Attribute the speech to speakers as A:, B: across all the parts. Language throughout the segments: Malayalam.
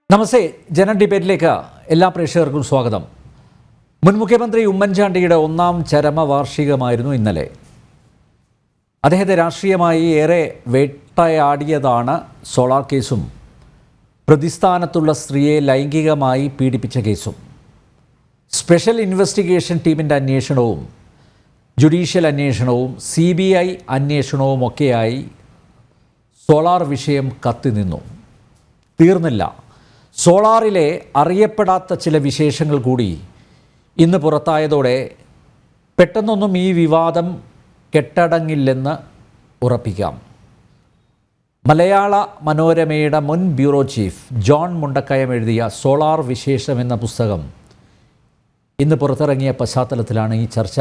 A: നമസ്തേ, ജന ഡിബേറ്റിലേക്ക് എല്ലാ പ്രേക്ഷകർക്കും സ്വാഗതം. മുൻ മുഖ്യമന്ത്രി ഉമ്മൻചാണ്ടിയുടെ ഒന്നാം ചരമവാർഷികമായിരുന്നു ഇന്നലെ. അദ്ദേഹത്തെ രാഷ്ട്രീയമായി ഏറെ വേട്ടയാടിയതാണ് സോളാർ കേസും പ്രതിസ്ഥാനത്തുള്ള സ്ത്രീയെ ലൈംഗികമായി പീഡിപ്പിച്ച കേസും. സ്പെഷ്യൽ ഇൻവെസ്റ്റിഗേഷൻ ടീമിൻ്റെ അന്വേഷണവും ജുഡീഷ്യൽ അന്വേഷണവും CBI അന്വേഷണവുമൊക്കെയായി സോളാർ വിഷയം കത്തിനിന്നു. തീർന്നില്ല. സോളാറിലെ അറിയപ്പെടാത്ത ചില വിശേഷങ്ങൾ കൂടി ഇന്ന് പുറത്തായതോടെ പെട്ടെന്നൊന്നും ഈ വിവാദം കെട്ടടങ്ങില്ലെന്ന് ഉറപ്പിക്കാം. മലയാള മനോരമയുടെ മുൻ ബ്യൂറോ ചീഫ് ജോൺ മുണ്ടക്കയം എഴുതിയ സോളാർ വിശേഷം എന്ന പുസ്തകം ഇന്ന് പുറത്തിറങ്ങിയ പശ്ചാത്തലത്തിലാണ് ഈ ചർച്ച.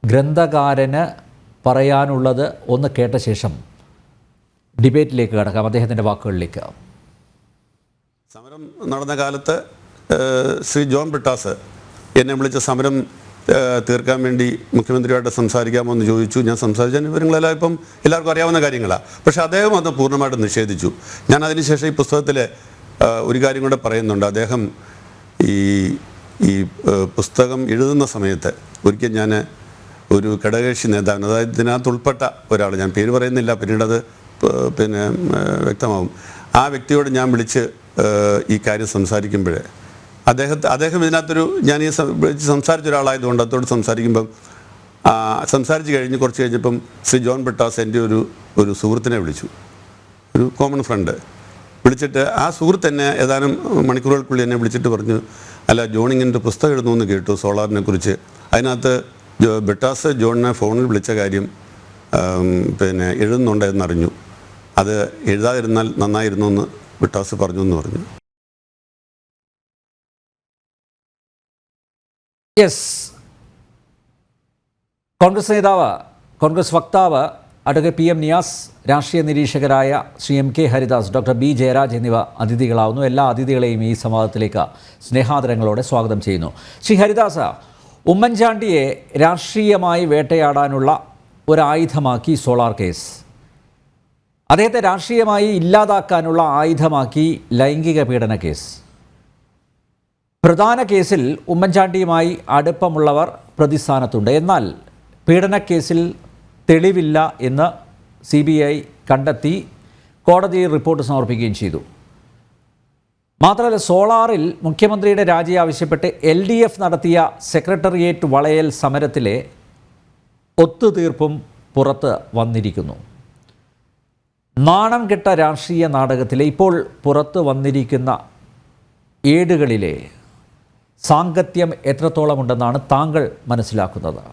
A: ഗ്രന്ഥകാരന് പറയാനുള്ളത് ഒന്ന് കേട്ട ശേഷം ഡിബേറ്റിലേക്ക് കടക്കാം, അദ്ദേഹത്തിൻ്റെ വാക്കുകളിലേക്ക്.
B: സമരം നടന്ന കാലത്ത് ശ്രീ ജോൺ ബ്രിട്ടാസ് എന്നെ വിളിച്ച സമരം തീർക്കാൻ വേണ്ടി മുഖ്യമന്ത്രിയുമായിട്ട് സംസാരിക്കാമോ എന്ന് ചോദിച്ചു. ഞാൻ സംസാരിച്ച വിവരങ്ങളെല്ലാം ഇപ്പം എല്ലാവർക്കും അറിയാവുന്ന കാര്യങ്ങളാണ്. പക്ഷേ അദ്ദേഹം അത് പൂർണ്ണമായിട്ട് നിഷേധിച്ചു. ഞാൻ അതിനുശേഷം ഈ പുസ്തകത്തിൽ ഒരു കാര്യം കൂടെ പറയുന്നുണ്ട്. അദ്ദേഹം ഈ പുസ്തകം എഴുതുന്ന സമയത്ത് ഒരിക്കൽ ഞാൻ ഒരു ഘടകകക്ഷി നേതാവിന്, അതായത് ഇതിനകത്ത് ഉൾപ്പെട്ട ഒരാൾ, ഞാൻ പേര് പറയുന്നില്ല, പിന്നീടത് വ്യക്തമാവും, ആ വ്യക്തിയോട് ഞാൻ വിളിച്ച് ഈ കാര്യം സംസാരിക്കുമ്പോൾ അദ്ദേഹം ഇതിനകത്തൊരു, ഞാൻ ഈ സംസാരിച്ച ഒരാളായതുകൊണ്ട് അദ്ദേഹത്തോട് സംസാരിച്ച് കഴിഞ്ഞ് കുറച്ച് കഴിഞ്ഞപ്പം ശ്രീ ജോൺ ബ്രിട്ടാസ് എൻ്റെ ഒരു സുഹൃത്തിനെ വിളിച്ചു, ഒരു കോമൺ ഫ്രണ്ട് വിളിച്ചിട്ട്, ആ സുഹൃത്ത് എന്നെ ഏതാനും മണിക്കൂറുകൾക്കുള്ളിൽ എന്നെ വിളിച്ചിട്ട് പറഞ്ഞു, അല്ല ജോണിങ്ങിൻ്റെ പുസ്തകം എഴുതുന്നു കേട്ടു സോളാറിനെ കുറിച്ച്, അതിനകത്ത് ബ്രിട്ടാസ് ജോണിനെ ഫോണിൽ വിളിച്ച കാര്യം എഴുതുന്നുണ്ടെന്നറിഞ്ഞു, അത് എഴുതാതിരുന്നാൽ നന്നായിരുന്നു എന്ന് ബ്രിട്ടാസ് പറഞ്ഞു എന്ന് പറഞ്ഞു.
A: യെസ്, കോൺഗ്രസ് വക്താവ് അഡ്വക്കേറ്റ് PM നിയാസ്, രാഷ്ട്രീയ നിരീക്ഷകരായ Shri MK Haridas, doctor B Jayaraj എന്നിവ അതിഥികളാവുന്നു. എല്ലാ അതിഥികളെയും ഈ സംവാദത്തിലേക്ക് സ്നേഹാദരങ്ങളോടെ സ്വാഗതം ചെയ്യുന്നു. ശ്രീ ഹരിദാസ്, ഉമ്മൻചാണ്ടിയെ രാഷ്ട്രീയമായി വേട്ടയാടാനുള്ള ഒരായുധമാക്കി സോളാർ കേസ്, അദ്ദേഹത്തെ രാഷ്ട്രീയമായി ഇല്ലാതാക്കാനുള്ള ആയുധമാക്കി ലൈംഗിക പീഡന കേസ്. പ്രധാന കേസിൽ ഉമ്മൻചാണ്ടിയുമായി അടുപ്പമുള്ളവർ പ്രതിസ്ഥാനത്തുണ്ട്. എന്നാൽ പീഡനക്കേസിൽ തെളിവില്ല എന്ന് CBI കണ്ടെത്തി കോടതിയിൽ റിപ്പോർട്ട് സമർപ്പിക്കുകയും ചെയ്തു. മാത്രമല്ല, സോളാറിൽ മുഖ്യമന്ത്രിയുടെ രാജി ആവശ്യപ്പെട്ട് LDF നടത്തിയ സെക്രട്ടേറിയറ്റ് വളയൽ സമരത്തിലെ ഒത്തുതീർപ്പും പുറത്ത് വന്നിരിക്കുന്നു. നാണം കെട്ട രാഷ്ട്രീയ നാടകത്തിലെ ഇപ്പോൾ പുറത്തു വന്നിരിക്കുന്ന ഏടുകളിലെ സാങ്കത്യം എത്രത്തോളമുണ്ടെന്നാണ് താങ്കൾ മനസ്സിലാക്കുന്നത്?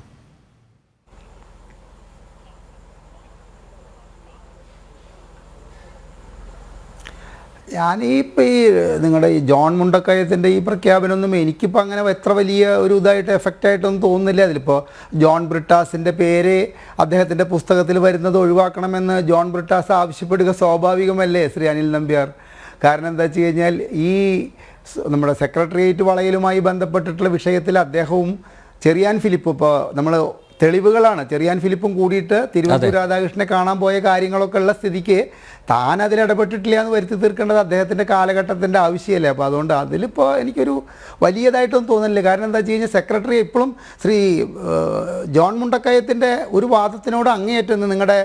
C: ഞാനിപ്പോൾ നിങ്ങളുടെ ഈ ജോൺ മുണ്ടക്കയത്തിൻ്റെ ഈ പ്രഖ്യാപനമൊന്നും എനിക്കിപ്പോൾ അങ്ങനെ എത്ര വലിയ ഒരു ഇതായിട്ട് എഫക്റ്റായിട്ടൊന്നും തോന്നുന്നില്ല. അതിലിപ്പോൾ ജോൺ ബ്രിട്ടാസിൻ്റെ പേര് അദ്ദേഹത്തിൻ്റെ പുസ്തകത്തിൽ വരുന്നത് ഒഴിവാക്കണമെന്ന് ജോൺ ബ്രിട്ടാസ് ആവശ്യപ്പെടുക സ്വാഭാവികമല്ലേ ശ്രീ അനിൽ നമ്പ്യാർ? കാരണം എന്താ വെച്ച് കഴിഞ്ഞാൽ ഈ നമ്മുടെ സെക്രട്ടേറിയറ്റ് വളയലുമായി ബന്ധപ്പെട്ടിട്ടുള്ള വിഷയത്തിൽ അദ്ദേഹവും ചെറിയാൻ ഫിലിപ്പും, ഇപ്പോൾ നമ്മൾ തെളിവുകളാണ്, ചെറിയാൻ ഫിലിപ്പും കൂടിയിട്ട് തിരുവനന്തപുരം രാധാകൃഷ്ണനെ കാണാൻ പോയ കാര്യങ്ങളൊക്കെ ഉള്ള സ്ഥിതിക്ക് താൻ അതിലിടപെട്ടിട്ടില്ല എന്ന് വരുത്തി തീർക്കേണ്ടത് അദ്ദേഹത്തിൻ്റെ കാലഘട്ടത്തിൻ്റെ ആവശ്യമല്ലേ. അപ്പോൾ അതുകൊണ്ട് അതിലിപ്പോൾ എനിക്കൊരു വലിയതായിട്ടൊന്നും തോന്നുന്നില്ല. കാരണം എന്താ വെച്ച് കഴിഞ്ഞാൽ സെക്രട്ടറി ഇപ്പോഴും ശ്രീ ജോൺ മുണ്ടക്കയത്തിൻ്റെ ഒരു വാദത്തിനോട് അങ്ങേയറ്റം നിങ്ങളുടെ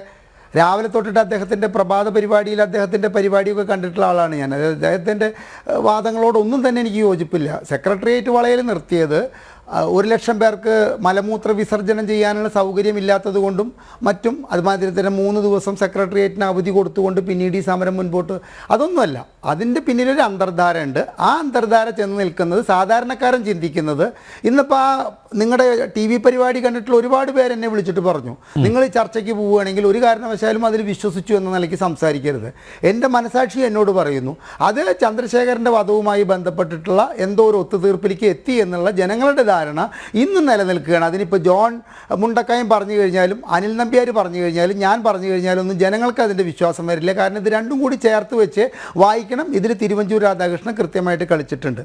C: രാവിലെ തൊട്ടിട്ട് അദ്ദേഹത്തിൻ്റെ പ്രഭാത പരിപാടിയിൽ അദ്ദേഹത്തിൻ്റെ പരിപാടിയൊക്കെ കണ്ടിട്ടുള്ള ആളാണ് ഞാൻ. അദ്ദേഹത്തിൻ്റെ വാദങ്ങളോടൊന്നും തന്നെ എനിക്ക് യോജിപ്പില്ല. സെക്രട്ടേറിയറ്റ് വളയൽ നിർത്തിയത് 1,00,000 പേർക്ക് മലമൂത്ര വിസർജനം ചെയ്യാനുള്ള സൗകര്യമില്ലാത്തത് കൊണ്ടും മറ്റും, അതുമാതിരി തന്നെ 3 ദിവസം സെക്രട്ടേറിയറ്റിന് അവധി കൊടുത്തുകൊണ്ട് പിന്നീട് ഈ സമരം മുൻപോട്ട്, അതൊന്നുമല്ല. അതിൻ്റെ പിന്നിലൊരു അന്തർധാര ഉണ്ട്. ആ അന്തർധാര ചെന്ന് നിൽക്കുന്നത് സാധാരണക്കാരൻ ചിന്തിക്കുന്നത്, ഇന്നിപ്പോൾ ആ നിങ്ങളുടെ TV പരിപാടി കണ്ടിട്ടുള്ള ഒരുപാട് പേര് എന്നെ വിളിച്ചിട്ട് പറഞ്ഞു, നിങ്ങൾ ഈ ചർച്ചയ്ക്ക് പോവുകയാണെങ്കിൽ ഒരു കാരണവശാലും അതിൽ വിശ്വസിച്ചു എന്ന നിലയ്ക്ക് സംസാരിക്കരുത്. എൻ്റെ മനസാക്ഷി എന്നോട് പറയുന്നു അത് ചന്ദ്രശേഖരൻ്റെ വധവുമായി ബന്ധപ്പെട്ടിട്ടുള്ള എന്തോ ഒരു ഒത്തുതീർപ്പിലേക്ക് എത്തി എന്നുള്ള ജനങ്ങളുടെ ധാരണ ഇന്നും നിലനിൽക്കുകയാണ്. അതിനിപ്പോൾ ജോൺ മുണ്ടക്കയം പറഞ്ഞു കഴിഞ്ഞാലും അനിൽ നമ്പ്യാർ പറഞ്ഞു കഴിഞ്ഞാലും ഞാൻ പറഞ്ഞു കഴിഞ്ഞാലും ഒന്നും ജനങ്ങൾക്ക് അതിൻ്റെ വിശ്വാസം വരില്ല. കാരണം ഇത് രണ്ടും കൂടി ചേർത്ത് വെച്ച് വായിക്കണം ക്ഷമിക്കണം, ഇതിൽ തിരുവഞ്ചൂർ രാധാകൃഷ്ണൻ കൃത്യമായിട്ട് കളിച്ചിട്ടുണ്ട്.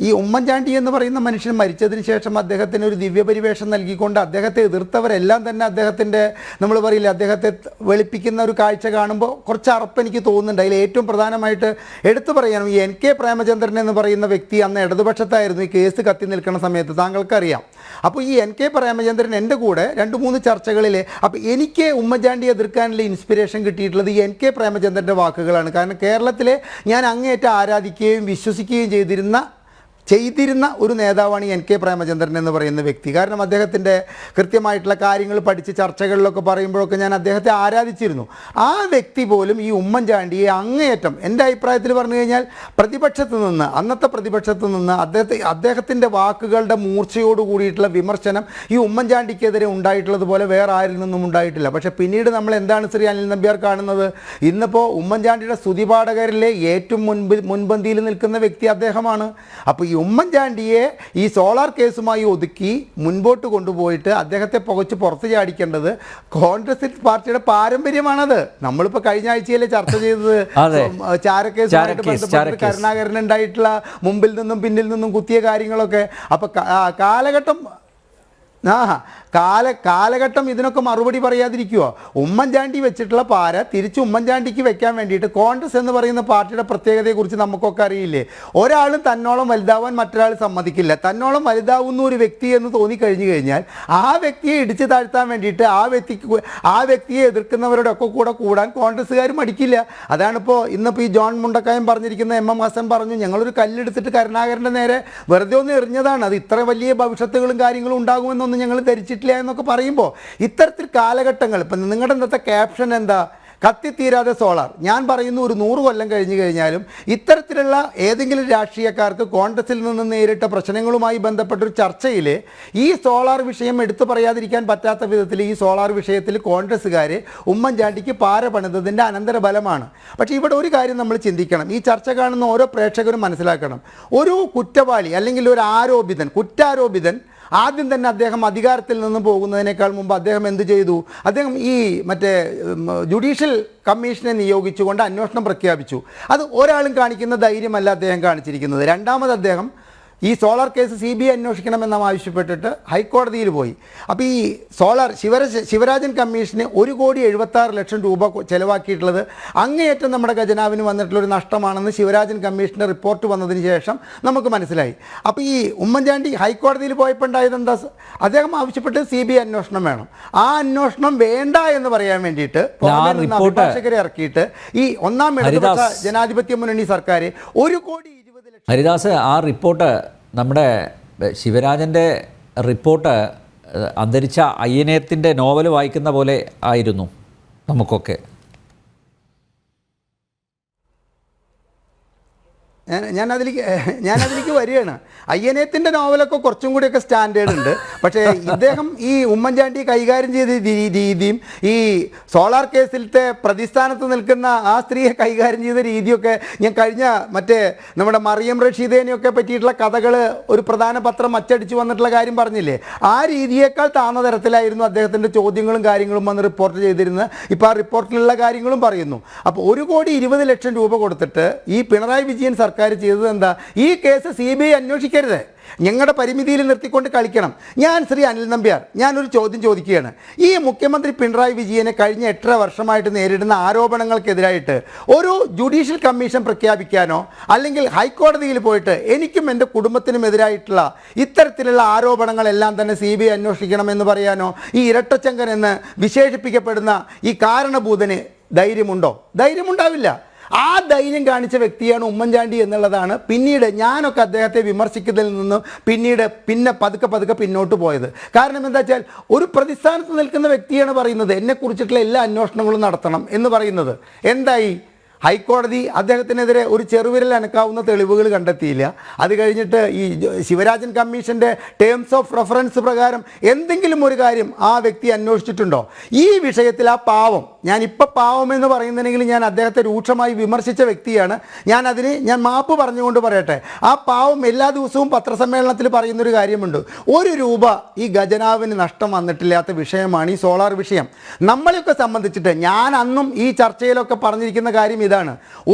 C: ഈ ഉമ്മൻചാണ്ടി എന്ന് പറയുന്ന മനുഷ്യൻ മരിച്ചതിന് ശേഷം അദ്ദേഹത്തിന് ഒരു ദിവ്യപരിവേഷം നൽകിക്കൊണ്ട് അദ്ദേഹത്തെ എതിർത്തവരെല്ലാം തന്നെ അദ്ദേഹത്തിൻ്റെ, നമ്മൾ പറയില്ല, അദ്ദേഹത്തെ വെളുപ്പിക്കുന്ന ഒരു കാഴ്ച കാണുമ്പോൾ കുറച്ച് അറപ്പ് എനിക്ക് തോന്നുന്നുണ്ട്. അതിൽ ഏറ്റവും പ്രധാനമായിട്ട് എടുത്തു പറയാനും ഈ NK പ്രേമചന്ദ്രൻ എന്ന് പറയുന്ന വ്യക്തി അന്ന് ഇടതുപക്ഷത്തായിരുന്നു ഈ കേസ് കത്തി നിൽക്കുന്ന സമയത്ത്, താങ്കൾക്കറിയാം. അപ്പോൾ ഈ NK പ്രേമചന്ദ്രൻ എൻ്റെ കൂടെ 2-3 ചർച്ചകളിൽ, അപ്പോൾ എനിക്ക് ഉമ്മൻചാണ്ടിയെ എതിർക്കാനുള്ള ഇൻസ്പിറേഷൻ കിട്ടിയിട്ടുള്ളത് ഈ NK പ്രേമചന്ദ്രൻ്റെ വാക്കുകളാണ്. കാരണം കേരളത്തിലെ ഞാൻ അങ്ങേയറ്റം ആരാധിക്കുകയും വിശ്വസിക്കുകയും ചെയ്തിരുന്ന ഒരു നേതാവാണ് ഈ NK പ്രേമചന്ദ്രൻ എന്ന് പറയുന്ന വ്യക്തി. കാരണം അദ്ദേഹത്തിൻ്റെ കൃത്യമായിട്ടുള്ള കാര്യങ്ങൾ പഠിച്ച് ചർച്ചകളിലൊക്കെ പറയുമ്പോഴൊക്കെ ഞാൻ അദ്ദേഹത്തെ ആരാധിച്ചിരുന്നു. ആ വ്യക്തി പോലും ഈ ഉമ്മൻചാണ്ടിയെ അങ്ങേയറ്റം, എൻ്റെ അഭിപ്രായത്തിൽ പറഞ്ഞു കഴിഞ്ഞാൽ, അന്നത്തെ പ്രതിപക്ഷത്ത് നിന്ന് അദ്ദേഹത്തിൻ്റെ വാക്കുകളുടെ മൂർച്ചയോട് കൂടിയിട്ടുള്ള വിമർശനം ഈ ഉമ്മൻചാണ്ടിക്കെതിരെ ഉണ്ടായിട്ടുള്ളതുപോലെ വേറെ ആരിൽ നിന്നും ഉണ്ടായിട്ടില്ല. പക്ഷേ പിന്നീട് നമ്മൾ എന്താണ് ശ്രീ അനിൽ നമ്പ്യാർ കാണുന്നത്? ഇന്നിപ്പോൾ ഉമ്മൻചാണ്ടിയുടെ സ്തുതിപാഠകരിലെ ഏറ്റവും മുൻപന്തിയിൽ നിൽക്കുന്ന വ്യക്തി അദ്ദേഹമാണ്. അപ്പോൾ ഈ ഉമ്മൻചാണ്ടിയെ ഈ സോളാർ കേസുമായി ഒതുക്കി മുൻപോട്ട് കൊണ്ടുപോയിട്ട് അദ്ദേഹത്തെ പുകച്ച് പുറത്ത് ചാടിക്കേണ്ടത് കോൺഗ്രസ് പാർട്ടിയുടെ പാരമ്പര്യമാണത്. നമ്മളിപ്പോൾ കഴിഞ്ഞ ആഴ്ചയിലെ ചർച്ച ചെയ്തത് ചാരക്കേസുമായിട്ട് ബന്ധപ്പെട്ട് കരുണാകരൻ ഉണ്ടായിട്ടുള്ള മുമ്പിൽ നിന്നും പിന്നിൽ നിന്നും കുത്തിയ കാര്യങ്ങളൊക്കെ. അപ്പോൾ കാലഘട്ടം ഇതിനൊക്കെ മറുപടി പറയാതിരിക്കുമോ? ഉമ്മൻചാണ്ടി വെച്ചിട്ടുള്ള പാര തിരിച്ച് ഉമ്മൻചാണ്ടിക്ക് വെക്കാൻ വേണ്ടിയിട്ട് കോൺഗ്രസ് എന്ന് പറയുന്ന പാർട്ടിയുടെ പ്രത്യേകതയെക്കുറിച്ച് നമുക്കൊക്കെ അറിയില്ലേ? ഒരാളും തന്നോളം വലുതാവാൻ മറ്റൊരാൾ സമ്മതിക്കില്ല. തന്നോളം വലുതാവുന്ന ഒരു വ്യക്തി എന്ന് തോന്നിക്കഴിഞ്ഞു കഴിഞ്ഞാൽ ആ വ്യക്തിയെ ഇടിച്ചു താഴ്ത്താൻ വേണ്ടിയിട്ട് ആ വ്യക്തിയെ എതിർക്കുന്നവരുടെ ഒക്കെ കൂടാൻ കോൺഗ്രസ്സുകാർ മടിക്കില്ല. അതാണിപ്പോൾ ഇന്നിപ്പോൾ ഈ ജോൺ മുണ്ടക്കായം പറഞ്ഞിരിക്കുന്ന MM ഹസൻ പറഞ്ഞു, ഞങ്ങളൊരു കല്ലെടുത്തിട്ട് കരുണാകരൻ്റെ നേരെ വെറുതെ ഒന്ന് എറിഞ്ഞതാണ്, അത് ഇത്ര വലിയ ഭവിഷ്യത്തുകളും കാര്യങ്ങളും ഉണ്ടാകുമെന്നൊന്നും ഞങ്ങൾ ധരിച്ചിട്ടില്ല എന്നൊക്കെ പറയുമ്പോൾ ഇത്തരത്തിൽ കാലഘട്ടങ്ങൾ, ഇപ്പം നിങ്ങളുടെ ഇന്നത്തെ ക്യാപ്ഷൻ എന്താ? കത്തിത്തീരാതെ സോളാർ. ഞാൻ പറയുന്നു, ഒരു 100 കൊല്ലം കഴിഞ്ഞു കഴിഞ്ഞാലും ഇത്തരത്തിലുള്ള ഏതെങ്കിലും രാഷ്ട്രീയക്കാർക്ക് കോൺഗ്രസിൽ നിന്ന് നേരിട്ട പ്രശ്നങ്ങളുമായി ബന്ധപ്പെട്ടൊരു ചർച്ചയിൽ ഈ സോളാർ വിഷയം എടുത്തു പറയാതിരിക്കാൻ പറ്റാത്ത വിധത്തിൽ ഈ സോളാർ വിഷയത്തിൽ കോൺഗ്രസ്സുകാർ ഉമ്മൻചാണ്ടിക്ക് പാര പണിതതിൻ്റെ അനന്തരഫലമാണ്. പക്ഷേ ഇവിടെ ഒരു കാര്യം നമ്മൾ ചിന്തിക്കണം, ഈ ചർച്ച കാണുന്ന ഓരോ പ്രേക്ഷകരും മനസ്സിലാക്കണം. ഒരു കുറ്റവാളി അല്ലെങ്കിൽ ഒരു കുറ്റാരോപിതൻ ആദ്യം തന്നെ അദ്ദേഹം അധികാരത്തിൽ നിന്ന് പോകുന്നതിനേക്കാൾ മുമ്പ് അദ്ദേഹം എന്ത് ചെയ്തു? അദ്ദേഹം ഈ ജുഡീഷ്യൽ കമ്മീഷനെ നിയോഗിച്ചുകൊണ്ട് അന്വേഷണം പ്രഖ്യാപിച്ചു. അത് ഒരാളും കാണിക്കുന്ന ധൈര്യമല്ല അദ്ദേഹം കാണിച്ചിരിക്കുന്നത്. രണ്ടാമത് അദ്ദേഹം ഈ സോളാർ കേസ് CBI അന്വേഷിക്കണമെന്ന് ആവശ്യപ്പെട്ടിട്ട് ഹൈക്കോടതിയിൽ പോയി. അപ്പോൾ ഈ ശിവരാജൻ കമ്മീഷന് 1,76,00,000 രൂപ ചെലവാക്കിയിട്ടുള്ളത് അങ്ങേയറ്റം നമ്മുടെ ഖജനാവിന് വന്നിട്ടുള്ളൊരു നഷ്ടമാണെന്ന് ശിവരാജൻ കമ്മീഷൻ്റെ റിപ്പോർട്ട് വന്നതിന് ശേഷം നമുക്ക് മനസ്സിലായി. അപ്പോൾ ഈ ഉമ്മൻചാണ്ടി ഹൈക്കോടതിയിൽ പോയപ്പോൾ ഉണ്ടായത് എന്താ? അദ്ദേഹം ആവശ്യപ്പെട്ട് CBI അന്വേഷണം വേണം. ആ അന്വേഷണം വേണ്ട എന്ന് പറയാൻ വേണ്ടിയിട്ട് അഭിഭാഷകരെ ഇറക്കിയിട്ട് ഈ ഒന്നാം ഇടതുപക്ഷ ജനാധിപത്യ മുന്നണി സർക്കാർ 1,20,00,000.
A: ഹരിദാസ്, ആ റിപ്പോർട്ട്, നമ്മുടെ ശിവരാജൻ്റെ റിപ്പോർട്ട് അന്തരിച്ച അയ്യനേയത്തിൻ്റെ നോവൽ വായിക്കുന്ന പോലെ ആയിരുന്നു നമുക്കൊക്കെ.
C: ഞാനതിലേക്ക് വരികയാണ്. അയ്യനേയത്തിൻ്റെ നോവലൊക്കെ കുറച്ചും കൂടിയൊക്കെ സ്റ്റാൻഡേർഡ് ഉണ്ട്. പക്ഷേ ഇദ്ദേഹം ഈ ഉമ്മൻചാണ്ടി കൈകാര്യം ചെയ്ത രീതിയും ഈ സോളാർ കേസിലത്തെ പ്രതിസ്ഥാനത്ത് നിൽക്കുന്ന ആ സ്ത്രീയെ കൈകാര്യം ചെയ്ത രീതിയൊക്കെ ഞാൻ കഴിഞ്ഞ നമ്മുടെ മറിയം റഷീദേനെയൊക്കെ പറ്റിയിട്ടുള്ള കഥകൾ ഒരു പ്രധാന പത്രം അച്ചടിച്ച് വന്നിട്ടുള്ള കാര്യം പറഞ്ഞില്ലേ, ആ രീതിയേക്കാൾ താഴ്ന്ന തരത്തിലായിരുന്നു അദ്ദേഹത്തിൻ്റെ ചോദ്യങ്ങളും കാര്യങ്ങളും വന്ന് റിപ്പോർട്ട് ചെയ്തിരുന്നത്. ഇപ്പോൾ ആ റിപ്പോർട്ടിലുള്ള കാര്യങ്ങളും പറയുന്നു. അപ്പോൾ 1,20,00,000 രൂപ കൊടുത്തിട്ട് ഈ പിണറായി വിജയൻ സർക്കാർ ചെയ്തത് എന്താ? ഈ കേസ് CBI അന്വേഷിക്കരുത്, ഞങ്ങളുടെ പരിമിതിയിൽ നിർത്തിക്കൊണ്ട് കളിക്കണം. ശ്രീ അനിൽ നമ്പ്യാർ, ഞാനൊരു ചോദ്യം ചോദിക്കുകയാണ്. ഈ മുഖ്യമന്ത്രി പിണറായി വിജയനെ കഴിഞ്ഞ 8 വർഷമായിട്ട് നേരിടുന്ന ആരോപണങ്ങൾക്കെതിരായിട്ട് ഒരു ജുഡീഷ്യൽ കമ്മീഷൻ പ്രഖ്യാപിക്കാനോ അല്ലെങ്കിൽ ഹൈക്കോടതിയിൽ പോയിട്ട് എനിക്കും എൻ്റെ കുടുംബത്തിനും എതിരായിട്ടുള്ള ഇത്തരത്തിലുള്ള ആരോപണങ്ങളെല്ലാം തന്നെ CBI അന്വേഷിക്കണമെന്ന് പറയാനോ ഈ ഇരട്ടച്ചങ്കൻ എന്ന് വിശേഷിപ്പിക്കപ്പെടുന്ന ഈ കാരണഭൂതന് ധൈര്യമുണ്ടാവില്ല. ആ ധൈര്യം കാണിച്ച വ്യക്തിയാണ് ഉമ്മൻചാണ്ടി എന്നുള്ളതാണ് പിന്നീട് ഞാനൊക്കെ അദ്ദേഹത്തെ വിമർശിക്കുന്നതിൽ നിന്നും പിന്നെ പതുക്കെ പിന്നോട്ട് പോയത്. കാരണം എന്താ വെച്ചാൽ ഒരു പ്രതിസ്ഥാനത്ത് നിൽക്കുന്ന വ്യക്തിയാണ് പറയുന്നത് എന്നെക്കുറിച്ചിട്ടുള്ള എല്ലാ അന്വേഷണങ്ങളും നടത്തണം എന്ന് പറയുന്നത്. എന്തായി? ഹൈക്കോടതി അദ്ദേഹത്തിനെതിരെ ഒരു ചെറുവിരൽ അനക്കാവുന്ന തെളിവുകൾ കണ്ടെത്തിയില്ല. അത് കഴിഞ്ഞിട്ട് ഈ ശിവരാജൻ കമ്മീഷൻ്റെ ടേംസ് ഓഫ് റെഫറൻസ് പ്രകാരം എന്തെങ്കിലും ഒരു കാര്യം ആ വ്യക്തി അന്വേഷിച്ചിട്ടുണ്ടോ? ഈ വിഷയത്തിൽ ആ പാവം, ഞാനിപ്പോൾ പാവമെന്ന് പറയുന്നുണ്ടെങ്കിൽ ഞാൻ അദ്ദേഹത്തെ രൂക്ഷമായി വിമർശിച്ച വ്യക്തിയാണ്. ഞാൻ മാപ്പ് പറഞ്ഞുകൊണ്ട് പറയട്ടെ, ആ പാവം എല്ലാ ദിവസവും പത്രസമ്മേളനത്തിൽ പറയുന്നൊരു കാര്യമുണ്ട്, 1 രൂപ ഈ ഖജനാവിന് നഷ്ടം വന്നിട്ടില്ലാത്ത വിഷയമാണ് ഈ സോളാർ വിഷയം. നമ്മളെയൊക്കെ സംബന്ധിച്ചിട്ട് ഞാൻ അന്നും ഈ ചർച്ചയിലൊക്കെ പറഞ്ഞിരിക്കുന്ന കാര്യം ഇതാണ്.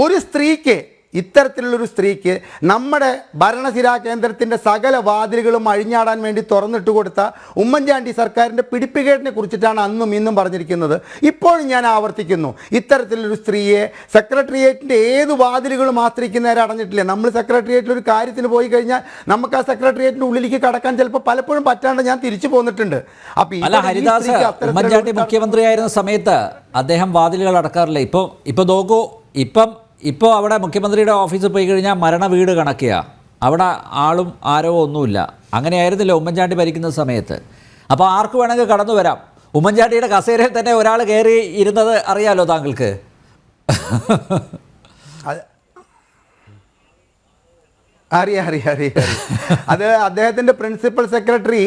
C: ഒരു സ്ത്രീക്ക് ഇത്തരത്തിലുള്ളൊരു സ്ത്രീക്ക് നമ്മുടെ ഭരണസിരാ കേന്ദ്രത്തിൻ്റെ സകല വാതിലുകളും അഴിഞ്ഞാടാൻ വേണ്ടി തുറന്നിട്ട് കൊടുത്ത ഉമ്മൻചാണ്ടി സർക്കാരിൻ്റെ പിടിപ്പുകേടിനെ കുറിച്ചിട്ടാണ് അന്നും ഇന്നും പറഞ്ഞിരിക്കുന്നത്. ഇപ്പോഴും ഞാൻ ആവർത്തിക്കുന്നു, ഇത്തരത്തിലൊരു സ്ത്രീയെ സെക്രട്ടേറിയറ്റിൻ്റെ ഏത് വാതിലുകളും ആശ്രയിക്കുന്നവരെ അടഞ്ഞിട്ടില്ല. നമ്മൾ സെക്രട്ടേറിയറ്റിൽ ഒരു കാര്യത്തിന് പോയി കഴിഞ്ഞാൽ നമുക്ക് ആ സെക്രട്ടേറിയറ്റിൻ്റെ ഉള്ളിലേക്ക് കടക്കാൻ ചിലപ്പോൾ പലപ്പോഴും പറ്റാണ്ട് ഞാൻ തിരിച്ചു പോന്നിട്ടുണ്ട്.
A: അല്ല ഹരിദാസ്, ഉമ്മൻചാണ്ടി മുഖ്യമന്ത്രിയായിരുന്ന സമയത്ത് അദ്ദേഹം വാതിലുകൾ അടക്കാറില്ല. ഇപ്പോൾ നോക്കൂ, ഇപ്പോൾ അവിടെ മുഖ്യമന്ത്രിയുടെ ഓഫീസിൽ പോയി കഴിഞ്ഞാൽ മരണ വീട് കണക്കിയാ, അവിടെ ആളും ആരോ ഒന്നുമില്ല. അങ്ങനെയായിരുന്നില്ല ഉമ്മൻചാണ്ടി ഭരിക്കുന്ന സമയത്ത്. അപ്പോൾ ആർക്ക് വേണമെങ്കിൽ കടന്നു വരാം. ഉമ്മൻചാണ്ടിയുടെ കസേരയിൽ തന്നെ ഒരാൾ കയറി ഇരുന്നത് അറിയാലോ താങ്കൾക്ക്.
C: അറിയാം. അത് അദ്ദേഹത്തിൻ്റെ പ്രിൻസിപ്പൽ സെക്രട്ടറി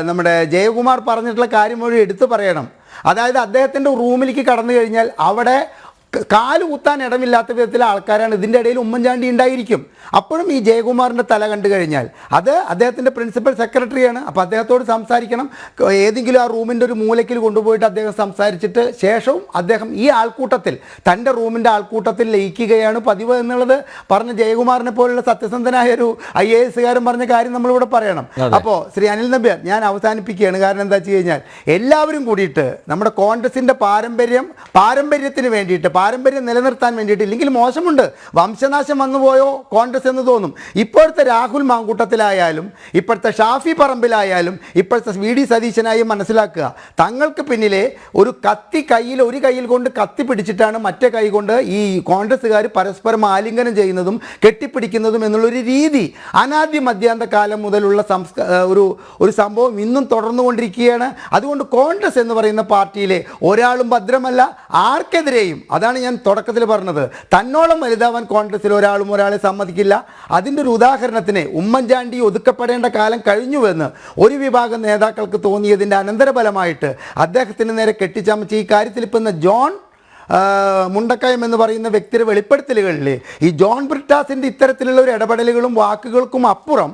C: നമ്മുടെ ജയകുമാർ പറഞ്ഞിട്ടുള്ള കാര്യം വഴി എടുത്തു പറയണം. അതായത് അദ്ദേഹത്തിൻ്റെ റൂമിലേക്ക് കടന്നു കഴിഞ്ഞാൽ അവിടെ കാല് കുത്താൻ ഇടമില്ലാത്ത വിധത്തിലെ ആൾക്കാരാണ്. ഇതിൻ്റെ ഇടയിൽ ഉമ്മൻചാണ്ടി ഉണ്ടായിരിക്കും. അപ്പോഴും ഈ ജയകുമാറിൻ്റെ തല കണ്ടു കഴിഞ്ഞാൽ അത് അദ്ദേഹത്തിൻ്റെ പ്രിൻസിപ്പൽ സെക്രട്ടറിയാണ്. അപ്പോൾ അദ്ദേഹത്തോട് സംസാരിക്കണം. ഏതെങ്കിലും ആ റൂമിൻ്റെ ഒരു മൂലയ്ക്കിൽ കൊണ്ടുപോയിട്ട് അദ്ദേഹം സംസാരിച്ചിട്ട് ശേഷവും അദ്ദേഹം ഈ ആൾക്കൂട്ടത്തിൽ, തൻ്റെ റൂമിൻ്റെ ആൾക്കൂട്ടത്തിൽ ലയിക്കുകയാണ് പതിവ് എന്നുള്ളത് പറഞ്ഞ ജയകുമാറിനെ പോലുള്ള സത്യസന്ധനായ ഒരു IAS പറഞ്ഞ കാര്യം നമ്മളിവിടെ പറയണം. അപ്പോൾ ശ്രീ അനിൽ നമ്പ്യാർ, ഞാൻ അവസാനിപ്പിക്കുകയാണ്. കാരണം എന്താ വെച്ച് കഴിഞ്ഞാൽ എല്ലാവരും കൂടിയിട്ട് നമ്മുടെ കോൺഗ്രസിൻ്റെ പാരമ്പര്യത്തിന് വേണ്ടിയിട്ട്, പാരമ്പര്യം നിലനിർത്താൻ വേണ്ടിയിട്ട്, ഇല്ലെങ്കിൽ മോശമുണ്ട്, വംശനാശം വന്നുപോയോ കോൺഗ്രസ് എന്ന് തോന്നും. ഇപ്പോഴത്തെ രാഹുൽ മാങ്കൂട്ടത്തിലായാലും ഇപ്പോഴത്തെ ഷാഫി പറമ്പിലായാലും ഇപ്പോഴത്തെ VD സതീശനായും മനസ്സിലാക്കുക, തങ്ങൾക്ക് പിന്നിലെ ഒരു കത്തി ഒരു കയ്യിൽ കൊണ്ട് കത്തി പിടിച്ചിട്ടാണ് മറ്റേ കൈ കൊണ്ട് ഈ കോൺഗ്രസ്സുകാർ പരസ്പരം ആലിംഗനം ചെയ്യുന്നതും കെട്ടിപ്പിടിക്കുന്നതും എന്നുള്ളൊരു രീതി അനാദ്യ മധ്യാന്ത കാലം മുതലുള്ള ഒരു സംഭവം ഇന്നും തുടർന്നുകൊണ്ടിരിക്കുകയാണ്. അതുകൊണ്ട് കോൺഗ്രസ് എന്ന് പറയുന്ന പാർട്ടിയിലെ ഒരാളും ഭദ്രമല്ല, ആർക്കെതിരെയും. അതാണ് ഞാൻ തുടക്കത്തിൽ പറഞ്ഞത്, തന്നോളം വലുതാവാൻ കോൺഗ്രസിൽ ഒരാളെ സമ്മതിക്കില്ല. അതിൻ്റെ ഒരു ഉദാഹരണത്തിന് ഉമ്മൻചാണ്ടി ഒതുക്കപ്പെടേണ്ട കാലം കഴിഞ്ഞുവെന്ന് ഒരു വിഭാഗം നേതാക്കൾക്ക് തോന്നിയതിൻ്റെ അനന്തരഫലമായിട്ട് അദ്ദേഹത്തിന് നേരെ കെട്ടിച്ചമച്ച് ഈ കാര്യത്തിൽ ഇപ്പം ജോൺ മുണ്ടക്കയം എന്ന് പറയുന്ന വ്യക്തിയുടെ വെളിപ്പെടുത്തലുകളിൽ ഈ ജോൺ ബ്രിട്ടാസിൻ്റെ ഇത്തരത്തിലുള്ള ഒരു ഇടപെടലുകളും വാക്കുകൾക്കും അപ്പുറം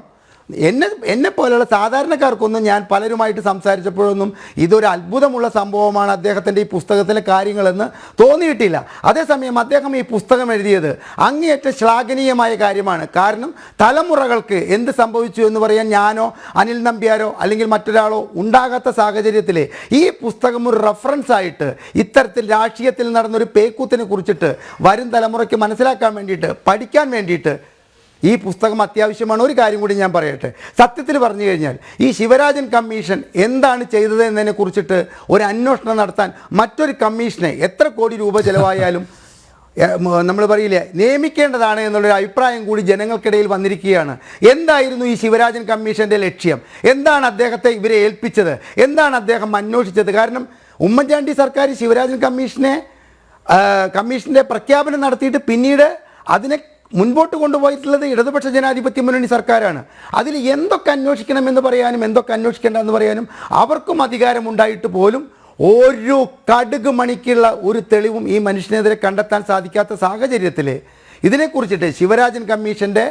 C: എന്നെ പോലെയുള്ള സാധാരണക്കാർക്കൊന്നും, ഞാൻ പലരുമായിട്ട് സംസാരിച്ചപ്പോഴൊന്നും ഇതൊരു അത്ഭുതമുള്ള സംഭവമാണ് അദ്ദേഹത്തിൻ്റെ ഈ പുസ്തകത്തിലെ കാര്യങ്ങളെന്ന് തോന്നിയിട്ടില്ല. അതേസമയം അദ്ദേഹം ഈ പുസ്തകം എഴുതിയത് അങ്ങേയറ്റം ശ്ലാഘനീയമായ കാര്യമാണ്. കാരണം തലമുറകൾക്ക് എന്ത് സംഭവിച്ചു എന്ന് പറയാൻ ഞാനോ അനിൽ നമ്പ്യാരോ അല്ലെങ്കിൽ മറ്റൊരാളോ ഉണ്ടാകാത്ത സാഹചര്യത്തിൽ ഈ പുസ്തകം ഒരു റെഫറൻസ് ആയിട്ട് ഇത്തരത്തിൽ രാഷ്ട്രീയത്തിൽ നടന്നൊരു പേക്കൂത്തിനെ കുറിച്ചിട്ട് വരും തലമുറയ്ക്ക് മനസ്സിലാക്കാൻ വേണ്ടിയിട്ട്, പഠിക്കാൻ വേണ്ടിയിട്ട് ഈ പുസ്തകം അത്യാവശ്യമാണ്. ഒരു കാര്യം കൂടി ഞാൻ പറയട്ടെ, സത്യത്തിൽ പറഞ്ഞു കഴിഞ്ഞാൽ ഈ ശിവരാജൻ കമ്മീഷൻ എന്താണ് ചെയ്തത് എന്നതിനെ കുറിച്ചിട്ട് ഒരു അന്വേഷണം നടത്താൻ മറ്റൊരു കമ്മീഷനെ എത്ര കോടി രൂപ ചിലവായാലും നമ്മൾ പറയില്ലേ നിയമിക്കേണ്ടതാണ് എന്നുള്ളൊരു അഭിപ്രായം കൂടി ജനങ്ങൾക്കിടയിൽ വന്നിരിക്കുകയാണ്. എന്തായിരുന്നു ഈ ശിവരാജൻ കമ്മീഷൻ്റെ ലക്ഷ്യം? എന്താണ് അദ്ദേഹത്തെ ഇവരെ ഏൽപ്പിച്ചത്? എന്താണ് അദ്ദേഹം അന്വേഷിച്ചത്? കാരണം ഉമ്മൻചാണ്ടി സർക്കാർ ശിവരാജൻ കമ്മീഷൻ്റെ പ്രഖ്യാപനം നടത്തിയിട്ട് പിന്നീട് അതിനെ മുൻപോട്ട് കൊണ്ടുപോയിട്ടുള്ളത് ഇടതുപക്ഷ ജനാധിപത്യ മുന്നണി സർക്കാരാണ്. അതിൽ എന്തൊക്കെ അന്വേഷിക്കണമെന്ന് പറയാനും എന്തൊക്കെ അന്വേഷിക്കേണ്ട എന്ന് പറയാനും അവർക്കും അധികാരമുണ്ടായിട്ട് പോലും ഒരു കടുക് മണിക്കുള്ള ഒരു തെളിവും ഈ മനുഷ്യനെതിരെ കണ്ടെത്താൻ സാധിക്കാത്ത സാഹചര്യത്തിൽ ഇതിനെക്കുറിച്ചിട്ട് ശിവരാജൻ കമ്മീഷൻ്റെ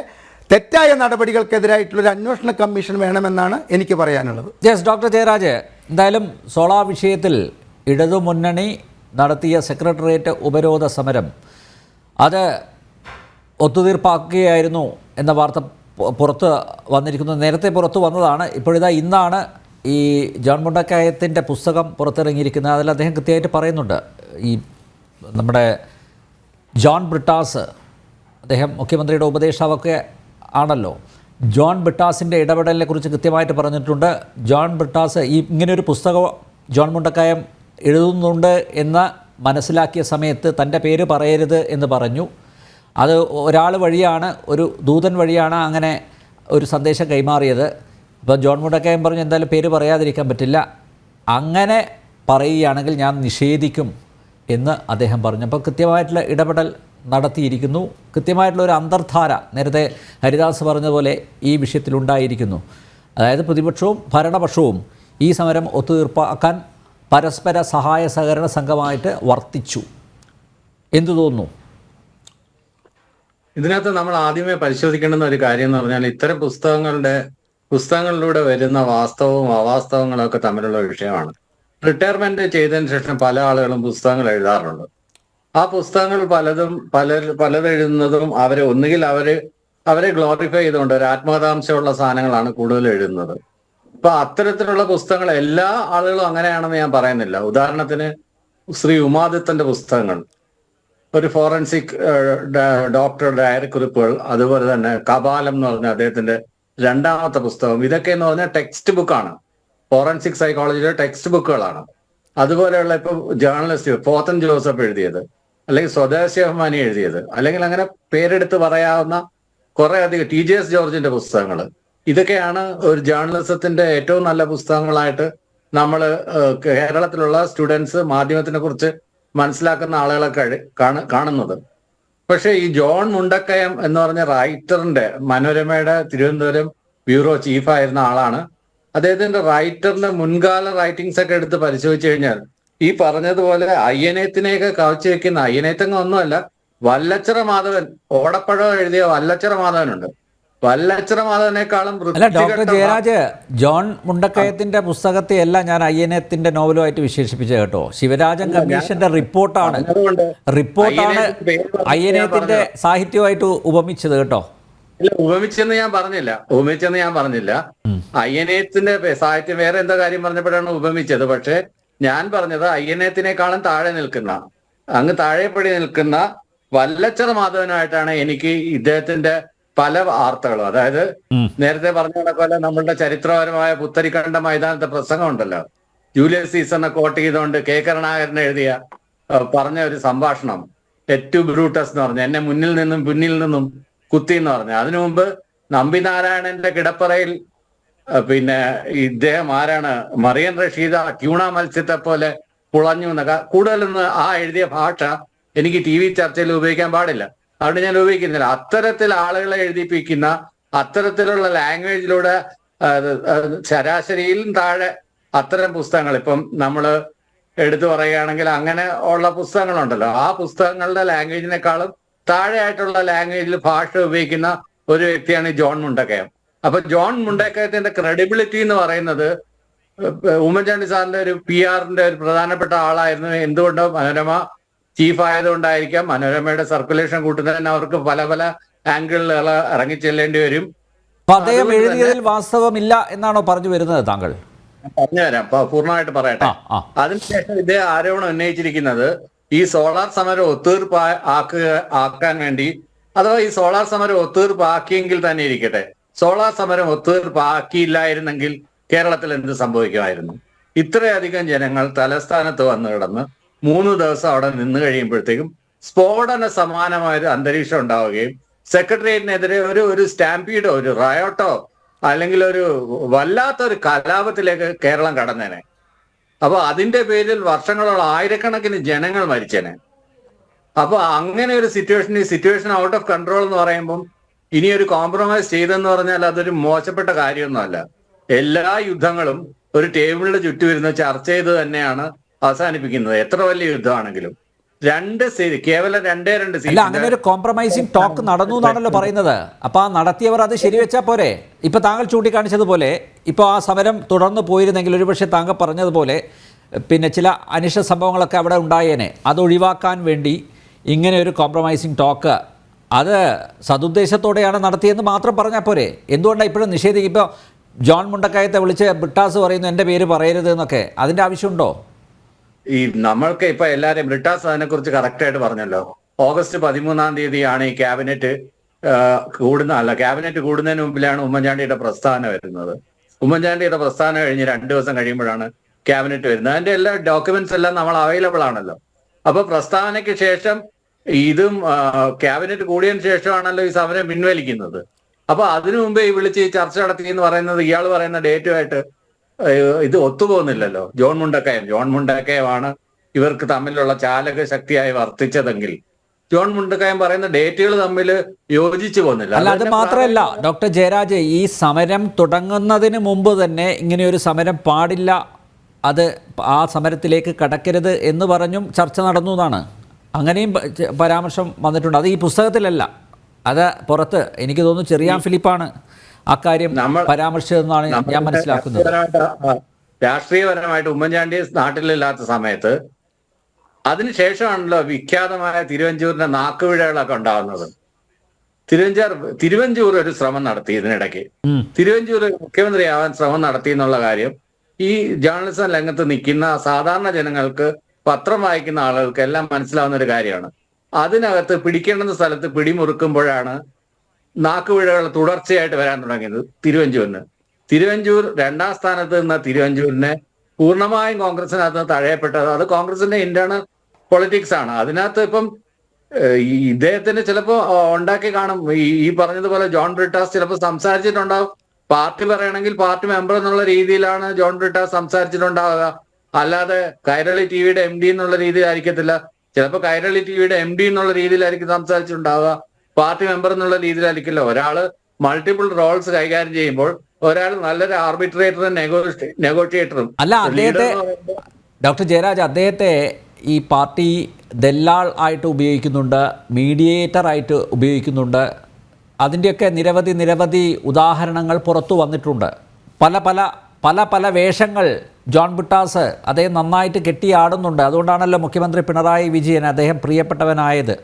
C: തെറ്റായ നടപടികൾക്കെതിരായിട്ടുള്ളൊരു അന്വേഷണ കമ്മീഷൻ വേണമെന്നാണ് എനിക്ക് പറയാനുള്ളത്.
A: ഡോക്ടർ ജയരാജ്, എന്തായാലും സോളാർ വിഷയത്തിൽ ഇടതുമുന്നണി നടത്തിയ സെക്രട്ടേറിയറ്റ് ഉപരോധ സമരം അത് ഒത്തുതീർപ്പാക്കുകയായിരുന്നു എന്ന വാർത്ത പുറത്ത് വന്നിരിക്കുന്നത്. നേരത്തെ പുറത്തു വന്നതാണ്. ഇന്നാണ് ഈ ജോൺ മുണ്ടക്കയത്തിൻ്റെ പുസ്തകം പുറത്തിറങ്ങിയിരിക്കുന്നത്. അതിൽ അദ്ദേഹം കൃത്യമായിട്ട് പറയുന്നുണ്ട്, ഈ നമ്മുടെ ജോൺ ബ്രിട്ടാസ്, അദ്ദേഹം മുഖ്യമന്ത്രിയുടെ ഉപദേഷ്ടാവൊക്കെ ആണല്ലോ, ജോൺ ബ്രിട്ടാസിൻ്റെ ഇടപെടലിനെ കുറിച്ച് കൃത്യമായിട്ട് പറഞ്ഞിട്ടുണ്ട്. ജോൺ ബ്രിട്ടാസ് ഇങ്ങനെയൊരു പുസ്തകം ജോൺ മുണ്ടക്കയം എഴുതുന്നുണ്ട് എന്ന് മനസ്സിലാക്കിയ സമയത്ത് തൻ്റെ പേര് പറയരുത് എന്ന് പറഞ്ഞു. അത് ഒരാൾ വഴിയാണ്, ഒരു ദൂതൻ വഴിയാണ് അങ്ങനെ ഒരു സന്ദേശം കൈമാറിയത്. ഇപ്പോൾ ജോൺ മുണ്ടക്കയം പറഞ്ഞു എന്തായാലും പേര് പറയാതിരിക്കാൻ പറ്റില്ല, അങ്ങനെ പറയുകയാണെങ്കിൽ ഞാൻ നിഷേധിക്കും എന്ന് അദ്ദേഹം പറഞ്ഞു. അപ്പോൾ കൃത്യമായിട്ടുള്ള ഇടപെടൽ നടത്തിയിരിക്കുന്നു. കൃത്യമായിട്ടുള്ള ഒരു അന്തർധാര നേരത്തെ ഹരിദാസ് പറഞ്ഞതുപോലെ ഈ വിഷയത്തിലുണ്ടായിരിക്കുന്നു. അതായത് പ്രതിപക്ഷവും ഭരണപക്ഷവും ഈ സമരം ഒത്തുതീർപ്പാക്കാൻ പരസ്പര സഹായ സഹകരണ സംഘമായിട്ട് വർത്തിച്ചു. എന്തു തോന്നുന്നു?
D: ഇതിനകത്ത് നമ്മൾ ആദ്യമേ പരിശോധിക്കേണ്ടുന്ന ഒരു കാര്യം എന്ന് പറഞ്ഞാൽ ഇത്തരം പുസ്തകങ്ങളിലൂടെ വരുന്ന വാസ്തവവും അവാസ്തവങ്ങളും ഒക്കെ തമ്മിലുള്ള വിഷയമാണ്. റിട്ടയർമെന്റ് ചെയ്തതിന് ശേഷം പല ആളുകളും പുസ്തകങ്ങൾ എഴുതാറുണ്ട്. ആ പുസ്തകങ്ങൾ പലത് എഴുതുന്നതും അവരെ ഗ്ലോറിഫൈ ചെയ്തുകൊണ്ട് ഒരു ആത്മകഥാംശമുള്ള സാധനങ്ങളാണ് കൂടുതൽ എഴുതുന്നത്. അപ്പൊ അത്തരത്തിലുള്ള പുസ്തകങ്ങൾ എല്ലാ ആളുകളും അങ്ങനെയാണെന്ന് ഞാൻ പറയുന്നില്ല. ഉദാഹരണത്തിന് ശ്രീ ഉമാദിത്തന്റെ പുസ്തകങ്ങൾ, ഒരു ഫോറൻസിക് ഡോക്ടറുടെ ഡയറി കുറിപ്പുകൾ, അതുപോലെ തന്നെ കപാലം എന്ന് പറഞ്ഞ അദ്ദേഹത്തിന്റെ രണ്ടാമത്തെ പുസ്തകം, ഇതൊക്കെ എന്ന് പറഞ്ഞാൽ ടെക്സ്റ്റ് ബുക്കാണ്, ഫോറൻസിക് സൈക്കോളജിയുടെ ടെക്സ്റ്റ് ബുക്കുകളാണ്. അതുപോലെയുള്ള ഇപ്പൊ ജേർണലിസ്റ്റ് പോത്തൻ ജോസഫ് എഴുതിയത്, അല്ലെങ്കിൽ സ്വദേശി അഭിമാനി എഴുതിയത്, അല്ലെങ്കിൽ അങ്ങനെ പേരെടുത്ത് പറയാവുന്ന കുറെ അധികം TJS ജോർജിന്റെ പുസ്തകങ്ങൾ, ഇതൊക്കെയാണ് ഒരു ജേർണലിസത്തിന്റെ ഏറ്റവും നല്ല പുസ്തകങ്ങളായിട്ട് നമ്മൾ കേരളത്തിലുള്ള സ്റ്റുഡൻസ് മാധ്യമത്തിനെ കുറിച്ച് മനസ്സിലാക്കുന്ന ആളുകളൊക്കെ കാണുന്നത്. പക്ഷെ ഈ ജോൺ മുണ്ടക്കയം എന്ന് പറഞ്ഞ റൈറ്ററിന്റെ, മനോരമയുടെ തിരുവനന്തപുരം ബ്യൂറോ ചീഫായിരുന്ന ആളാണ്. അദ്ദേഹത്തിന്റെ റൈറ്ററിന്റെ മുൻകാല റൈറ്റിംഗ്സ് ഒക്കെ എടുത്ത് പരിശോധിച്ചു കഴിഞ്ഞാൽ ഈ പറഞ്ഞതുപോലെ അയ്യനേത്തിനെയൊക്കെ കവച്ചു വെക്കുന്ന, അയ്യനേത്തങ്ങ ഒന്നുമല്ല, വല്ലച്ചിറ മാധവൻ, ഓടപ്പഴം എഴുതിയ വല്ലച്ചിറ മാധവനുണ്ട്. വല്ലച്ചിറ മാധവനേക്കാളും
A: അല്ല ഡോക്ടർ ജയരാജ്, ജോൺ മുണ്ടക്കയത്തിന്റെ പുസ്തകത്തെ അല്ല ഞാൻ അയ്യനത്തിന്റെ നോവലുമായിട്ട് വിശേഷിപ്പിച്ചത് കേട്ടോ. ശിവരാജൻ കമ്മീഷന്റെ റിപ്പോർട്ടാണ് അയ്യനത്തിന്റെ സാഹിത്യമായിട്ട് ഉപമിച്ചത് കേട്ടോ.
D: ഇല്ല, ഉപമിച്ചെന്ന് ഞാൻ പറഞ്ഞില്ല. അയ്യനേത്തിന്റെ സാഹിത്യം വേറെ എന്താ കാര്യം പറഞ്ഞപ്പോഴാണ് ഉപമിച്ചത്. പക്ഷെ ഞാൻ പറഞ്ഞത് അയ്യനേത്തിനേക്കാളും അങ്ങ് താഴെപ്പടി നിൽക്കുന്ന വല്ലച്ചിറ മാധവനുമായിട്ടാണ് എനിക്ക് ഇദ്ദേഹത്തിന്റെ പല വാർത്തകളും, അതായത് നേരത്തെ പറഞ്ഞ പോലെ നമ്മളുടെ ചരിത്രപരമായ പുത്തരിക്കണ്ട മൈതാനത്തെ പ്രസംഗം ഉണ്ടല്ലോ, ജൂലിയസ് സീസറിനെ കോട്ട് ചെയ്തുകൊണ്ട് K. കരുണാകരൻ പറഞ്ഞ ഒരു സംഭാഷണം, എറ്റു ബ്രൂട്ടസ് എന്ന് പറഞ്ഞ, എന്നെ മുന്നിൽ നിന്നും പിന്നിൽ നിന്നും കുത്തി എന്ന് പറഞ്ഞു. അതിനു മുമ്പ് നമ്പിനാരായണന്റെ കിടപ്പറയിൽ പിന്നെ ഇദ്ദേഹം ആരാണ്, മറിയൻ റഷീദ ട്യൂണ മത്സ്യത്തെ പോലെ പുളഞ്ഞു എന്നൊക്കെ. കൂടുതലൊന്നും ആ എഴുതിയ ഭാഷ എനിക്ക് TV ചർച്ചയിൽ ഉപയോഗിക്കാൻ പാടില്ല, അതുകൊണ്ട് ഞാൻ ഉപയോഗിക്കുന്നില്ല. അത്തരത്തിൽ ആളുകളെ എഴുതിപ്പിക്കുന്ന അത്തരത്തിലുള്ള ലാംഗ്വേജിലൂടെ ശരാശരിയിലും താഴെ അത്തരം പുസ്തകങ്ങൾ ഇപ്പം നമ്മൾ എടുത്തു പറയുകയാണെങ്കിൽ അങ്ങനെ ഉള്ള പുസ്തകങ്ങളുണ്ടല്ലോ, ആ പുസ്തകങ്ങളുടെ ലാംഗ്വേജിനേക്കാളും താഴെയായിട്ടുള്ള ലാംഗ്വേജിൽ ഭാഷ ഉപയോഗിക്കുന്ന ഒരു വ്യക്തിയാണ് ജോൺ മുണ്ടക്കയം. അപ്പൊ ജോൺ മുണ്ടക്കയത്തിന്റെ ക്രെഡിബിലിറ്റി എന്ന് പറയുന്നത് ഉമ്മൻചാണ്ടി സാറിന്റെ ഒരു PR-ന്റെ ഒരു പ്രധാനപ്പെട്ട ആളായിരുന്നു. എന്തുകൊണ്ടോ മനോരമ ചീഫ് ആയതുകൊണ്ടായിരിക്കാം, മനോരമയുടെ സർക്കുലേഷൻ കൂട്ടുന്നതിന് അവർക്ക് പല പല ആംഗിളിൽ ഇറങ്ങിച്ചെല്ലേണ്ടി വരും.
A: അദ്ദേഹം എഴുതിയതിൽ വാസ്തവമില്ല എന്നാണോ പറഞ്ഞു വരുന്നത് താങ്കൾ?
D: പറഞ്ഞുതരാം, പൂർണ്ണമായിട്ട് പറയട്ടെ. അതിനുശേഷം ഇദ്ദേഹം ആരോപണം ഉന്നയിച്ചിരിക്കുന്നത് ഈ സോളാർ സമരം ഒത്തുതീർപ്പ് ആക്കാൻ വേണ്ടി, അഥവാ ഈ സോളാർ സമരം ഒത്തുതീർപ്പ് ആക്കിയെങ്കിൽ തന്നെ ഇരിക്കട്ടെ, സോളാർ സമരം ഒത്തുതീർപ്പ് ആക്കിയില്ലായിരുന്നെങ്കിൽ കേരളത്തിൽ എന്ത് സംഭവിക്കുമായിരുന്നു? ഇത്രയധികം ജനങ്ങൾ തലസ്ഥാനത്ത് വന്നു കിടന്ന് 3 ദിവസം അവിടെ നിന്ന് കഴിയുമ്പോഴത്തേക്കും സ്ഫോടന സമാനമായൊരു അന്തരീക്ഷം ഉണ്ടാവുകയും സെക്രട്ടേറിയറ്റിനെതിരെ ഒരു സ്റ്റാമ്പീഡോ ഒരു റയോട്ടോ അല്ലെങ്കിൽ ഒരു വല്ലാത്തൊരു കലാപത്തിലേക്ക് കേരളം കടന്നേനെ. അപ്പൊ അതിന്റെ പേരിൽ വർഷങ്ങളോളം ആയിരക്കണക്കിന് ജനങ്ങൾ മരിച്ചേനെ. അപ്പൊ അങ്ങനെ ഒരു ഈ സിറ്റുവേഷൻ ഔട്ട് ഓഫ് കൺട്രോൾ എന്ന് പറയുമ്പം ഇനി ഒരു കോംപ്രമൈസ് ചെയ്തെന്ന് പറഞ്ഞാൽ അതൊരു മോശപ്പെട്ട കാര്യമൊന്നുമല്ല. എല്ലാ യുദ്ധങ്ങളും ഒരു ടേബിളിന് ചുറ്റുമിരുന്ന് ചർച്ച ചെയ്ത് തന്നെയാണ് അവസാനിപ്പിക്കുന്നത്, എത്ര വലിയ യുദ്ധമാണെങ്കിലും. കേവലം 2
A: അല്ല, അങ്ങനെ ഒരു കോംപ്രമൈസിങ് ടോക്ക് നടന്നു എന്നാണല്ലോ പറയുന്നത്. അപ്പൊ ആ നടത്തിയവർ അത് ശരിവെച്ചാൽ പോരെ? ഇപ്പൊ താങ്കൾ ചൂണ്ടിക്കാണിച്ചതുപോലെ ഇപ്പോൾ ആ സമരം തുടർന്ന് പോയിരുന്നെങ്കിൽ ഒരുപക്ഷെ താങ്കൾ പറഞ്ഞതുപോലെ പിന്നെ ചില അനിഷ്ട സംഭവങ്ങളൊക്കെ അവിടെ ഉണ്ടായേനെ. അത് ഒഴിവാക്കാൻ വേണ്ടി ഇങ്ങനെ ഒരു കോംപ്രമൈസിങ് ടോക്ക് അത് സതുദ്ദേശത്തോടെയാണ് നടത്തിയെന്ന് മാത്രം പറഞ്ഞാൽ പോരെ? എന്തുകൊണ്ടാണ് ഇപ്പോഴും നിഷേധിക്കും? ഇപ്പോൾ ജോൺ മുണ്ടക്കയത്തെ വിളിച്ച് ബ്രിട്ടാസ് പറയുന്നു എൻ്റെ പേര് പറയരുത് എന്നൊക്കെ, അതിൻ്റെ ആവശ്യമുണ്ടോ?
D: ഈ നമ്മൾക്ക് ഇപ്പൊ എല്ലാവരെയും ബ്രിട്ടാസ് അതിനെക്കുറിച്ച് കറക്റ്റായിട്ട് പറഞ്ഞല്ലോ. ഓഗസ്റ്റ് 13-ാം തീയതിയാണ് ഈ ക്യാബിനറ്റ് കൂടുന്നതിന് മുമ്പിലാണ് ഉമ്മൻചാണ്ടിയുടെ പ്രസ്താവന വരുന്നത്. ഉമ്മൻചാണ്ടിയുടെ പ്രസ്താവന കഴിഞ്ഞ് 2 ദിവസം കഴിയുമ്പോഴാണ് ക്യാബിനറ്റ് വരുന്നത്. അതിന്റെ എല്ലാ ഡോക്യുമെന്റ്സ് എല്ലാം നമ്മൾ അവൈലബിൾ ആണല്ലോ. അപ്പൊ പ്രസ്താവനയ്ക്ക് ശേഷം ഇതും ക്യാബിനറ്റ് കൂടിയതിനു ശേഷമാണല്ലോ ഈ സമരം പിൻവലിക്കുന്നത്. അപ്പൊ അതിനു മുമ്പേ ഈ വിളിച്ച് ഈ ചർച്ച നടത്തി എന്ന് പറയുന്നത് ഇയാൾ പറയുന്ന ഡേറ്റുമായിട്ട് ഇത് ഒത്തുപോകുന്നില്ലല്ലോ. ജോൺ മുണ്ടക്കയമാണ് ഇവർക്ക് തമ്മിലുള്ള ചാലക ശക്തിയായി വർത്തിച്ചതെങ്കിൽ ജോൺ മുണ്ടക്കയം പറയുന്ന ഡേറ്റുകൾ തമ്മിൽ യോജിച്ചു പോകുന്നില്ല.
A: അല്ല, അത് മാത്രമല്ല ഡോക്ടർ ജയരാജ്, ഈ സമരം തുടങ്ങുന്നതിന് മുമ്പ് തന്നെ ഇങ്ങനെയൊരു സമരം പാടില്ല, അത് ആ സമരത്തിലേക്ക് കടക്കരുത് എന്ന് പറഞ്ഞും ചർച്ച നടന്നു എന്നാണ്, അങ്ങനെയും പരാമർശം വന്നിട്ടുണ്ട്. അത് ഈ പുസ്തകത്തിലല്ല, അത് പുറത്ത് എനിക്ക് തോന്നുന്നു ചെറിയാൻ ഫിലിപ്പാണ് അക്കാര്യം പരാമർശിച്ചതെന്നാണ് ഞാൻ മനസ്സിലാക്കുന്നത്.
D: രാഷ്ട്രീയപരമായിട്ട് ഉമ്മൻചാണ്ടി നാട്ടിലില്ലാത്ത സമയത്ത് അതിനുശേഷമാണല്ലോ വിഖ്യാതമായ തിരുവഞ്ചൂരിന്റെ നാക്കുപിഴകളൊക്കെ ഉണ്ടാകുന്നത്. തിരുവഞ്ചൂർ ഒരു ശ്രമം നടത്തി ഇതിനിടയ്ക്ക്. തിരുവഞ്ചൂർ മുഖ്യമന്ത്രിയാവാൻ ശ്രമം നടത്തി എന്നുള്ള കാര്യം ഈ ജേർണലിസം രംഗത്ത് നിൽക്കുന്ന സാധാരണ ജനങ്ങൾക്ക്, പത്രം വായിക്കുന്ന ആളുകൾക്ക് എല്ലാം മനസ്സിലാവുന്ന ഒരു കാര്യമാണ്. അതിനകത്ത് പിടിക്കേണ്ടുന്ന സ്ഥലത്ത് പിടിമുറുക്കുമ്പോഴാണ് നാക്കുപിഴകൾ തുടർച്ചയായിട്ട് വരാൻ തുടങ്ങിയത് തിരുവഞ്ചൂർ 2ാം സ്ഥാനത്ത് നിന്ന തിരുവഞ്ചൂരിനെ പൂർണ്ണമായും കോൺഗ്രസിനകത്ത് നിന്ന് തഴയപ്പെട്ടത് അത് കോൺഗ്രസിന്റെ ഇന്റേണൽ പൊളിറ്റിക്സ് ആണ്. അതിനകത്ത് ഇപ്പം ഇദ്ദേഹത്തിന് ചിലപ്പോ ഉണ്ടാക്കി കാണും. ഈ പറഞ്ഞതുപോലെ ജോൺ ബ്രിട്ടാസ് ചിലപ്പോൾ സംസാരിച്ചിട്ടുണ്ടാവും. പാർട്ടി പറയണമെങ്കിൽ പാർട്ടി മെമ്പർ എന്നുള്ള രീതിയിലാണ് ജോൺ ബ്രിട്ടാസ് സംസാരിച്ചിട്ടുണ്ടാവുക. അല്ലാതെ കൈരളി ടിവിയുടെ MD എന്നുള്ള രീതിയിലായിരിക്കത്തില്ല. ചിലപ്പോൾ കൈരളി ടിവിയുടെ MD എന്നുള്ള രീതിയിലായിരിക്കും സംസാരിച്ചിട്ടുണ്ടാവുക. പാർട്ടി മെമ്പർ എന്നുള്ള രീതിയിലായിരിക്കില്ല. ഒരാള് മൾട്ടിപ്പിൾ റോൾസ് കൈകാര്യം ചെയ്യുമ്പോൾ ഒരാൾ നല്ലൊരു ആർബിട്രേറ്ററും നെഗോഷിയേറ്ററും
A: അല്ല, അദ്ദേഹത്തെ ഡോക്ടർ ജയരാജ് അദ്ദേഹത്തെ ഈ പാർട്ടി ദല്ലാൾ ആയിട്ട് ഉപയോഗിക്കുന്നുണ്ട്, മീഡിയേറ്റർ ആയിട്ട് ഉപയോഗിക്കുന്നുണ്ട്. അതിൻ്റെയൊക്കെ നിരവധി ഉദാഹരണങ്ങൾ പുറത്തു വന്നിട്ടുണ്ട്. പല വേഷങ്ങൾ ജോൺ ബ്രിട്ടാസ് അദ്ദേഹം നന്നായിട്ട് കെട്ടിയാടുന്നുണ്ട്. അതുകൊണ്ടാണല്ലോ മുഖ്യമന്ത്രി പിണറായി വിജയൻ അദ്ദേഹം പ്രിയപ്പെട്ടവനായത്.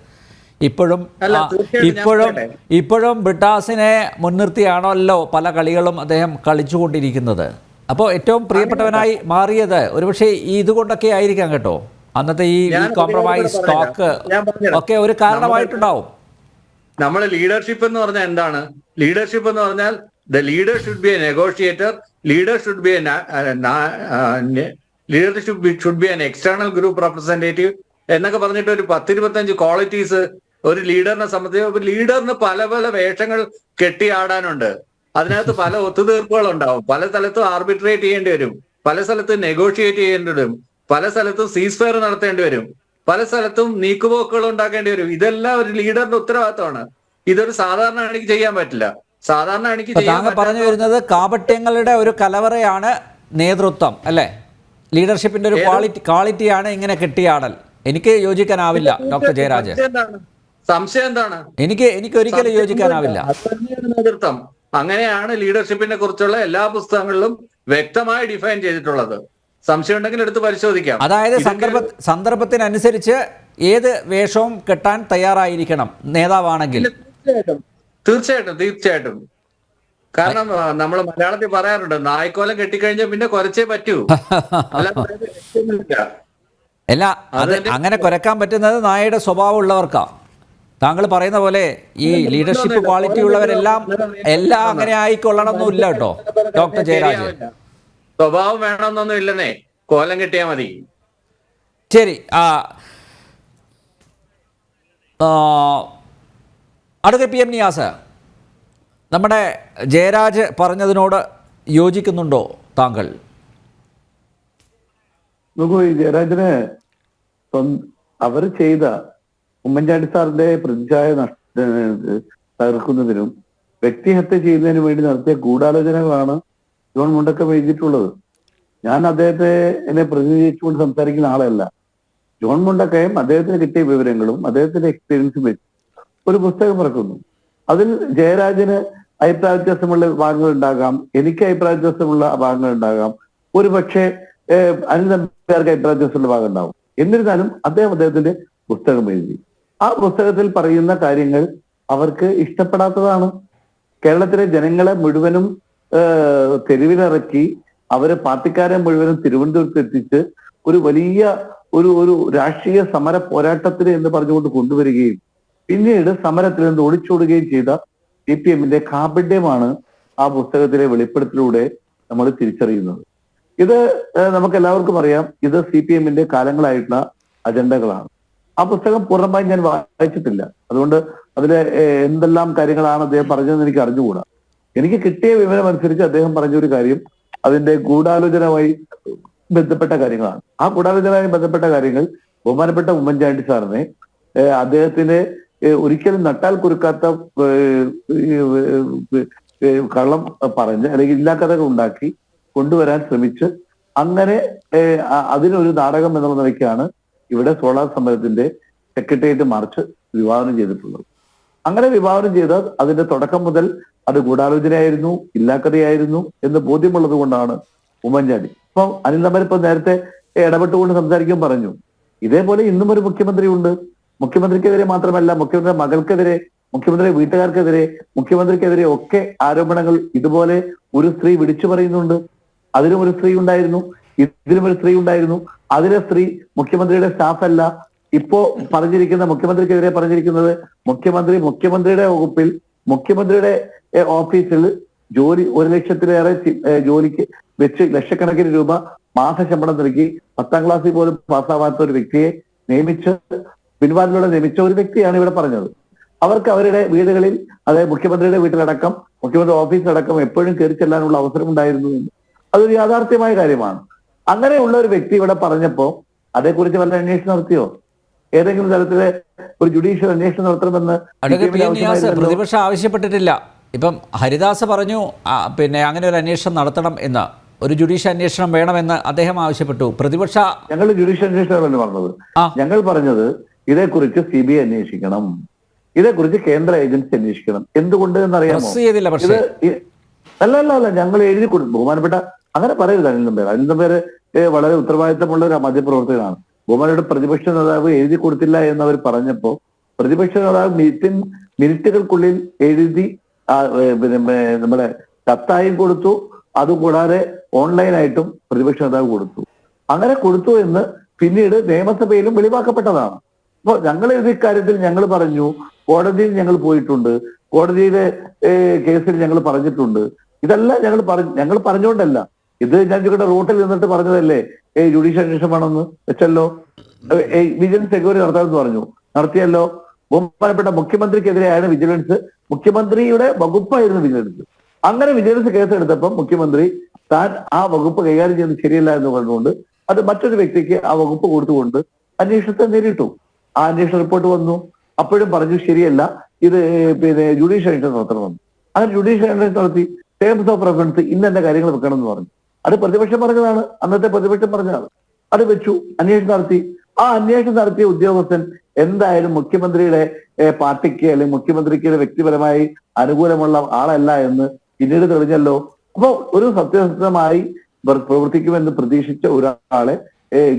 A: ഇപ്പോഴും ബ്രിട്ടാസിനെ മുൻനിർത്തിയാണല്ലോ പല കളികളും അദ്ദേഹം കളിച്ചുകൊണ്ടിരിക്കുന്നത്. അപ്പോൾ ഏറ്റവും പ്രിയപ്പെട്ടവനായി മാറിയത് ഒരുപക്ഷെ ഇതുകൊണ്ടൊക്കെ ആയിരിക്കാം കേട്ടോ. അന്നത്തെ ഈ കോംപ്രമൈസ് ടോക്ക് ഒക്കെ ഒരു കാരണമായിട്ടുണ്ടാവും.
D: നമ്മൾ ലീഡർഷിപ്പ് എന്ന് പറഞ്ഞാൽ എന്താണ്? ലീഡർഷിപ്പ് എന്ന് പറഞ്ഞാൽ the leader should be A negotiator, leader should be an external group representative എന്നൊക്കെ പറഞ്ഞിട്ട് ഒരു 10-25 ക്വാളിറ്റീസ് ഒരു ലീഡറിനെ സംബന്ധിച്ച്. ലീഡറിന് പല വേഷങ്ങൾ കെട്ടിയാടാനുണ്ട്. അതിനകത്ത് പല ഒത്തുതീർപ്പുകൾ ഉണ്ടാവും. പല സ്ഥലത്തും ആർബിട്രേറ്റ് ചെയ്യേണ്ടി വരും, പല സ്ഥലത്തും നെഗോഷിയേറ്റ് ചെയ്യേണ്ടി വരും, പല സ്ഥലത്തും സീസ് ഫയർ നടത്തേണ്ടി വരും, പല സ്ഥലത്തും നീക്കുപോക്കുകൾ ഉണ്ടാക്കേണ്ടി വരും. ഇതെല്ലാം ഒരു ലീഡറിന്റെ ഉത്തരവാദിത്തമാണ്. ഇതൊരു സാധാരണ അണിക്ക് ചെയ്യാൻ പറ്റില്ല. സാധാരണ അണിക്ക്
A: താങ്കൾ പറഞ്ഞു വരുന്നത് കാപട്യങ്ങളുടെ ഒരു കലവറയാണ് നേതൃത്വം അല്ലേ? ലീഡർഷിപ്പിന്റെ ഒരു ക്വാളിറ്റിയാണ് ഇങ്ങനെ കെട്ടിയാടൽ. എനിക്ക് യോജിക്കാനാവില്ല ഡോക്ടർ ജയരാജ്.
D: സംശയം എന്താണ്?
A: എനിക്ക് ഒരിക്കലും യോജിക്കാനാവില്ല.
D: നേതൃത്വം അങ്ങനെയാണ് ലീഡർഷിപ്പിനെ കുറിച്ചുള്ള എല്ലാ പുസ്തകങ്ങളിലും വ്യക്തമായി ഡിഫൈൻ ചെയ്തിട്ടുള്ളത്. സംശയം ഉണ്ടെങ്കിൽ എടുത്ത് പരിശോധിക്കാം.
A: അതായത് സന്ദർഭത്തിനനുസരിച്ച് ഏത് വേഷവും കെട്ടാൻ തയ്യാറായിരിക്കണം നേതാവാണെങ്കിൽ.
D: തീർച്ചയായിട്ടും. കാരണം നമ്മൾ മലയാളത്തിൽ പറയാറുണ്ട്, നായ്ക്കോലം കെട്ടിക്കഴിഞ്ഞാൽ പിന്നെ കുറച്ചേ പറ്റൂ.
A: അല്ല, അത് അങ്ങനെ കുരക്കാൻ പറ്റുന്നത് നായയുടെ സ്വഭാവം ഉള്ളവർക്കാ. താങ്കൾ പറയുന്ന പോലെ ഈ ലീഡർഷിപ്പ് ക്വാളിറ്റി ഉള്ളവരെല്ലാം അങ്ങനെ ആയിക്കൊള്ളണമെന്നില്ല കേട്ടോ ഡോക്ടർ ജയരാജ്.
D: സ്വഭാവം വേണമെന്നൊന്നും ഇല്ലെന്നേ, കോലം കെട്ടിയാൽ മതി.
A: ശരി. അടുത്ത PM നിയാസ്, നമ്മുടെ ജയരാജ് പറഞ്ഞതിനോട് യോജിക്കുന്നുണ്ടോ താങ്കൾ?
E: നോക്കൂ, ഈ ജയരാജന് അവർ ചെയ്ത ഉമ്മൻചാണ്ടി സാറിന്റെ പ്രതിച്ഛായ തകർക്കുന്നതിനും വ്യക്തിഹത്യ ചെയ്യുന്നതിനും വേണ്ടി നടത്തിയ ഗൂഢാലോചനകളാണ് ജോൺ മുണ്ടക്കം എഴുതിയിട്ടുള്ളത്. ഞാൻ അദ്ദേഹത്തെ എന്നെ പ്രതിനിധീകരിച്ചുകൊണ്ട് സംസാരിക്കുന്ന ആളല്ല. ജോൺ മുണ്ടക്കയം അദ്ദേഹത്തിന് കിട്ടിയ വിവരങ്ങളും അദ്ദേഹത്തിന്റെ എക്സ്പീരിയൻസും വെച്ച് ഒരു പുസ്തകം ഇറക്കുന്നു. അതിൽ ജയരാജന് അഭിപ്രായ വ്യത്യാസമുള്ള ഭാഗങ്ങൾ ഉണ്ടാകാം, എനിക്ക് അഭിപ്രായ വ്യത്യാസമുള്ള ഭാഗങ്ങൾ ഉണ്ടാകാം, ഒരു പക്ഷേ അനിൽ നമ്പ്യാർക്ക് അഭിപ്രായ വ്യത്യാസമുള്ള ഭാഗം ഉണ്ടാവും. എന്നിരുന്നാലും അദ്ദേഹത്തിന്റെ പുസ്തകം എഴുതി. ആ പുസ്തകത്തിൽ പറയുന്ന കാര്യങ്ങൾ അവർക്ക് ഇഷ്ടപ്പെടാത്തതാണ്. കേരളത്തിലെ ജനങ്ങളെ മുഴുവനും തെരുവിലിറക്കി അവര് പാർട്ടിക്കാരെ മുഴുവനും തിരുവനന്തപുരത്ത് എത്തിച്ച് ഒരു വലിയ ഒരു രാഷ്ട്രീയ സമര പോരാട്ടത്തിന് എന്ന് പറഞ്ഞുകൊണ്ട് കൊണ്ടുവരികയും പിന്നീട് സമരത്തിൽ നിന്ന് ഒളിച്ചോടുകയും ചെയ്ത CPMന്റെ കാപട്യമാണ് ആ പുസ്തകത്തിലെ വെളിപ്പെടുത്തലിലൂടെ നമ്മൾ തിരിച്ചറിയുന്നത്. ഇത് നമുക്ക് എല്ലാവർക്കും അറിയാം. ഇത് CPMന്റെ കാലങ്ങളായിട്ടുള്ള അജണ്ടകളാണ്. ആ പുസ്തകം പൂർണ്ണമായും ഞാൻ വായിച്ചിട്ടില്ല. അതുകൊണ്ട് അതിലെ എന്തെല്ലാം കാര്യങ്ങളാണ് അദ്ദേഹം പറഞ്ഞതെന്ന് എനിക്ക് അറിഞ്ഞുകൂടാ. എനിക്ക് കിട്ടിയ വിവരം അനുസരിച്ച് അദ്ദേഹം പറഞ്ഞൊരു കാര്യം അതിന്റെ ഗൂഢാലോചനയുമായി ബന്ധപ്പെട്ട കാര്യങ്ങളാണ്. ആ ഗൂഢാലോചനയുമായി ബന്ധപ്പെട്ട കാര്യങ്ങൾ ബഹുമാനപ്പെട്ട ഉമ്മൻചാണ്ടി സാറിനെ അദ്ദേഹത്തിന് ഒരിക്കലും നട്ടാൽ കുറുക്കാത്ത കള്ളം പറഞ്ഞ് അല്ലെങ്കിൽ ഇല്ലാക്കഥകൾ ഉണ്ടാക്കി കൊണ്ടുവരാൻ ശ്രമിച്ച് അങ്ങനെ അതിനൊരു നാടകം എന്നുള്ള നിലയ്ക്കാണ് ഇവിടെ സോളാർ സമരത്തിന്റെ സെക്രട്ടേറിയറ്റ് മാർച്ച് വിഭാവനം ചെയ്തിട്ടുള്ളത്. അങ്ങനെ വിഭാവനം ചെയ്ത അതിന്റെ തുടക്കം മുതൽ അത് ഗൂഢാലോചനയായിരുന്നു, ഇല്ലാക്കഥയായിരുന്നു എന്ന് ബോധ്യമുള്ളത് കൊണ്ടാണ് ഉമ്മൻചാണ്ടി. ഇപ്പം അനിൽ നമ്പർ ഇപ്പൊ നേരത്തെ ഇടപെട്ടുകൊണ്ട് സംസാരിക്കാൻ പറഞ്ഞു, ഇതേപോലെ ഇന്നും ഒരു മുഖ്യമന്ത്രി ഉണ്ട്. മുഖ്യമന്ത്രിക്കെതിരെ മാത്രമല്ല, മുഖ്യമന്ത്രിയുടെ മകൾക്കെതിരെ, മുഖ്യമന്ത്രിയുടെ വീട്ടുകാർക്കെതിരെ, മുഖ്യമന്ത്രിക്കെതിരെ ഒക്കെ ആരോപണങ്ങൾ ഇതുപോലെ ഒരു സ്ത്രീ വിളിച്ചു പറയുന്നുണ്ട്. അതിലും ഒരു സ്ത്രീ ഉണ്ടായിരുന്നു, ഇതിലും ഒരു സ്ത്രീ ഉണ്ടായിരുന്നു. അതിലെ സ്ത്രീ മുഖ്യമന്ത്രിയുടെ സ്റ്റാഫ് അല്ല. ഇപ്പോ പറഞ്ഞിരിക്കുന്ന മുഖ്യമന്ത്രിക്കെതിരെ പറഞ്ഞിരിക്കുന്നത് മുഖ്യമന്ത്രിയുടെ വകുപ്പിൽ, മുഖ്യമന്ത്രിയുടെ ഓഫീസിൽ ജോലി 1 ലക്ഷത്തിലേറെ ജോലിക്ക് വെച്ച് ലക്ഷക്കണക്കിന് രൂപ മാസശമ്പളം നൽകി 10ാം ക്ലാസ്സിൽ പോലും പാസ്സാവാത്ത ഒരു വ്യക്തിയെ നിയമിച്ച് പിൻവാതിലൂടെ നിയമിച്ച ഒരു വ്യക്തിയാണ് ഇവിടെ പറഞ്ഞത്. അവർക്ക് അവരുടെ വീടുകളിൽ, അതായത് മുഖ്യമന്ത്രിയുടെ വീട്ടിലടക്കം, മുഖ്യമന്ത്രി ഓഫീസിലടക്കം എപ്പോഴും കയറി ചെല്ലാനുള്ള അവസരം ഉണ്ടായിരുന്നു എന്ന് അതൊരു യാഥാർത്ഥ്യമായ കാര്യമാണ്. അങ്ങനെയുള്ള ഒരു വ്യക്തി ഇവിടെ പറഞ്ഞപ്പോ അതേക്കുറിച്ച് വല്ല അന്വേഷണം നടത്തിയോ? ഏതെങ്കിലും തരത്തിലെ ഒരു ജുഡീഷ്യൽ അന്വേഷണം നടത്തണമെന്ന്
A: പ്രതിപക്ഷം ആവശ്യപ്പെട്ടിട്ടില്ല. ഇപ്പം ഹരിദാസ് പറഞ്ഞു പിന്നെ അങ്ങനെ ഒരു അന്വേഷണം നടത്തണം എന്ന്, ഒരു ജുഡീഷ്യൽ അന്വേഷണം വേണമെന്ന് അദ്ദേഹം ആവശ്യപ്പെട്ടു. പ്രതിപക്ഷ
E: ഞങ്ങൾ ജുഡീഷ്യൽ അന്വേഷണമല്ല പറഞ്ഞത്. ഞങ്ങൾ പറഞ്ഞത് ഇതേക്കുറിച്ച് CBI അന്വേഷിക്കണം, ഇതേക്കുറിച്ച് കേന്ദ്ര ഏജൻസി അന്വേഷിക്കണം. എന്തുകൊണ്ട് എന്നറിയാമോ? അല്ല ഞങ്ങൾ എഴുതി കൊടുത്തു. ബഹുമാനപ്പെട്ട അങ്ങനെ പറയരുത്. അനിൽ നമ്പേർ വളരെ ഉത്തരവാദിത്തമുള്ള ഒരു മാധ്യമപ്രവർത്തകനാണ്. ബഹുമാനയുടെ പ്രതിപക്ഷ നേതാവ് എഴുതി കൊടുത്തില്ല എന്ന് അവർ പറഞ്ഞപ്പോ പ്രതിപക്ഷ നേതാവ് മിനിറ്റുകൾക്കുള്ളിൽ എഴുതി നമ്മുടെ കത്തായും കൊടുത്തു. അതുകൂടാതെ ഓൺലൈനായിട്ടും പ്രതിപക്ഷ നേതാവ് കൊടുത്തു. അങ്ങനെ കൊടുത്തു എന്ന് പിന്നീട് നിയമസഭയിലും വെളിവാക്കപ്പെട്ടതാണ്. അപ്പൊ ഞങ്ങൾ ഇക്കാര്യത്തിൽ ഞങ്ങൾ പറഞ്ഞു, കോടതിയിൽ ഞങ്ങൾ പോയിട്ടുണ്ട്, കോടതിയിലെ കേസിൽ ഞങ്ങൾ പറഞ്ഞിട്ടുണ്ട്. ഇതെല്ലാം ഞങ്ങൾ പറഞ്ഞുകൊണ്ടല്ല, ഇത് ഞാൻ ഇവിടെ റൂട്ടിൽ നിന്നിട്ട് പറഞ്ഞതല്ലേ ജുഡീഷ്യൽ അന്വേഷണം വേണമെന്ന് വെച്ചല്ലോ. വിജിലൻസ് എൻക്വയറി നടത്താമെന്ന് പറഞ്ഞു, നടത്തിയല്ലോ. ബഹുമാനപ്പെട്ട മുഖ്യമന്ത്രിക്കെതിരെയാണ് വിജിലൻസ്, മുഖ്യമന്ത്രിയുടെ വകുപ്പായിരുന്നു വിജിലൻസ്. അങ്ങനെ വിജിലൻസ് കേസെടുത്തപ്പം മുഖ്യമന്ത്രി താൻ ആ വകുപ്പ് കൈകാര്യം ചെയ്യുന്നത് ശരിയല്ല എന്ന് പറഞ്ഞുകൊണ്ട് അത് മറ്റൊരു വ്യക്തിക്ക് ആ വകുപ്പ് കൊടുത്തുകൊണ്ട് അന്വേഷണത്തെ നേരിട്ടു. ആ അന്വേഷണ റിപ്പോർട്ട് വന്നു. അപ്പോഴും പറഞ്ഞു ശരിയല്ല, ഇത് ജുഡീഷ്യൽ അന്വേഷണം നടത്തണമെന്ന്. അങ്ങനെ ജുഡീഷ്യൽ അന്വേഷണം നടത്തി. ടേംസ് ഓഫ് റെഫറൻസ് ഇന്ന കാര്യങ്ങൾ വെക്കണം എന്ന് പറഞ്ഞു. അത് പ്രതിപക്ഷം പറഞ്ഞതാണ്, അന്നത്തെ പ്രതിപക്ഷം പറഞ്ഞതാണ്. അത് വെച്ചു, അന്വേഷണം നടത്തി. ആ അന്വേഷണം നടത്തിയ ഉദ്യോഗസ്ഥൻ എന്തായാലും മുഖ്യമന്ത്രിയുടെ പാർട്ടിക്ക് അല്ലെങ്കിൽ മുഖ്യമന്ത്രിക്ക് വ്യക്തിപരമായി അനുകൂലമുള്ള ആളല്ല എന്ന് പിന്നീട് തെളിഞ്ഞല്ലോ. അപ്പൊ ഒരു സത്യസന്ധമായി പ്രവർത്തിക്കുമെന്ന് പ്രതീക്ഷിച്ച ഒരാളെ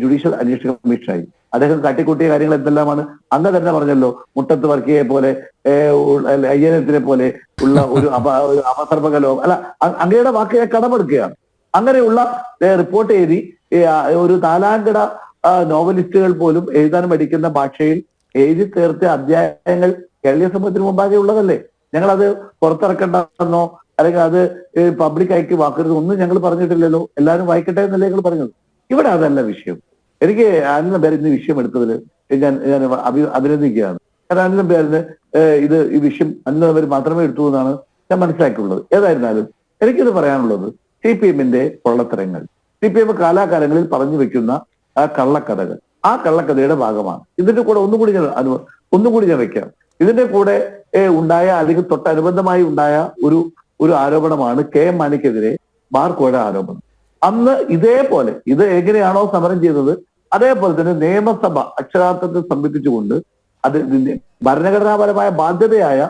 E: ജുഡീഷ്യൽ അന്വേഷണ കമ്മീഷനായി. അദ്ദേഹം കാട്ടിക്കൂട്ടിയ കാര്യങ്ങൾ എന്തെല്ലാമാണ് അന്ന് തന്നെ പറഞ്ഞല്ലോ. മുട്ടത്ത് വർക്കിയെ പോലെ, അയ്യനത്തിനെ പോലെ ഉള്ള ഒരു അപസർപ്പകലോ അല്ല, അങ്ങയുടെ വാക്കിനെ കടമെടുക്കുകയാണ്. അങ്ങനെയുള്ള റിപ്പോർട്ട് എഴുതി ഒരു നാലാംകിട നോവലിസ്റ്റുകൾ പോലും എഴുതാൻ പഠിക്കുന്ന ഭാഷയിൽ എഴുതി തീർത്ത അധ്യായങ്ങൾ കേരളീയ സമൂഹത്തിന് മുമ്പാകെ ഉള്ളതല്ലേ. ഞങ്ങളത് പുറത്തിറക്കണ്ടെന്നോ അല്ലെങ്കിൽ അത് പബ്ലിക്കായിക്ക് വാക്കരുത് ഒന്നും ഞങ്ങൾ പറഞ്ഞിട്ടില്ലല്ലോ. എല്ലാവരും വായിക്കട്ടെ എന്നല്ലേ ഞങ്ങൾ പറഞ്ഞത്. ഇവിടെ അതല്ല വിഷയം. എനിക്ക് അനിൽ നമ്പ്യാർ ഇന്ന് വിഷയം എടുത്തതിൽ ഞാൻ അഭിനന്ദിക്കുകയാണ്. കാരണം അനിൽ നമ്പ്യാരിന് ഈ വിഷയം അനിൽ നമ്പ്യാർ മാത്രമേ എടുത്തു എന്നാണ് ഞാൻ മനസ്സിലാക്കിയുള്ളത്. ഏതായിരുന്നാലും എനിക്കിത് പറയാനുള്ളത് CPM-ന്റെ പൊള്ളത്തരങ്ങൾ, CPM കാലാകാലങ്ങളിൽ പറഞ്ഞു വെക്കുന്ന ആ കള്ളക്കഥകൾ, ആ കള്ളക്കഥയുടെ ഭാഗമാണ്. ഇതിന്റെ കൂടെ ഒന്നുകൂടി ഞാൻ വെക്കാം. ഇതിന്റെ കൂടെ ഉണ്ടായ അല്ലെങ്കിൽ തൊട്ടനുബന്ധമായി ഉണ്ടായ ഒരു ആരോപണമാണ് KM മാണിക്കെതിരെ ബാർകോഴ ആരോപണം. അന്ന് ഇതേപോലെ ഇത് എങ്ങനെയാണോ സമരം ചെയ്തത് അതേപോലെ തന്നെ നിയമസഭ അക്ഷരാർത്ഥത്തിൽ സംബന്ധിച്ചുകൊണ്ട് അത് ഭരണഘടനാപരമായ ബാധ്യതയായ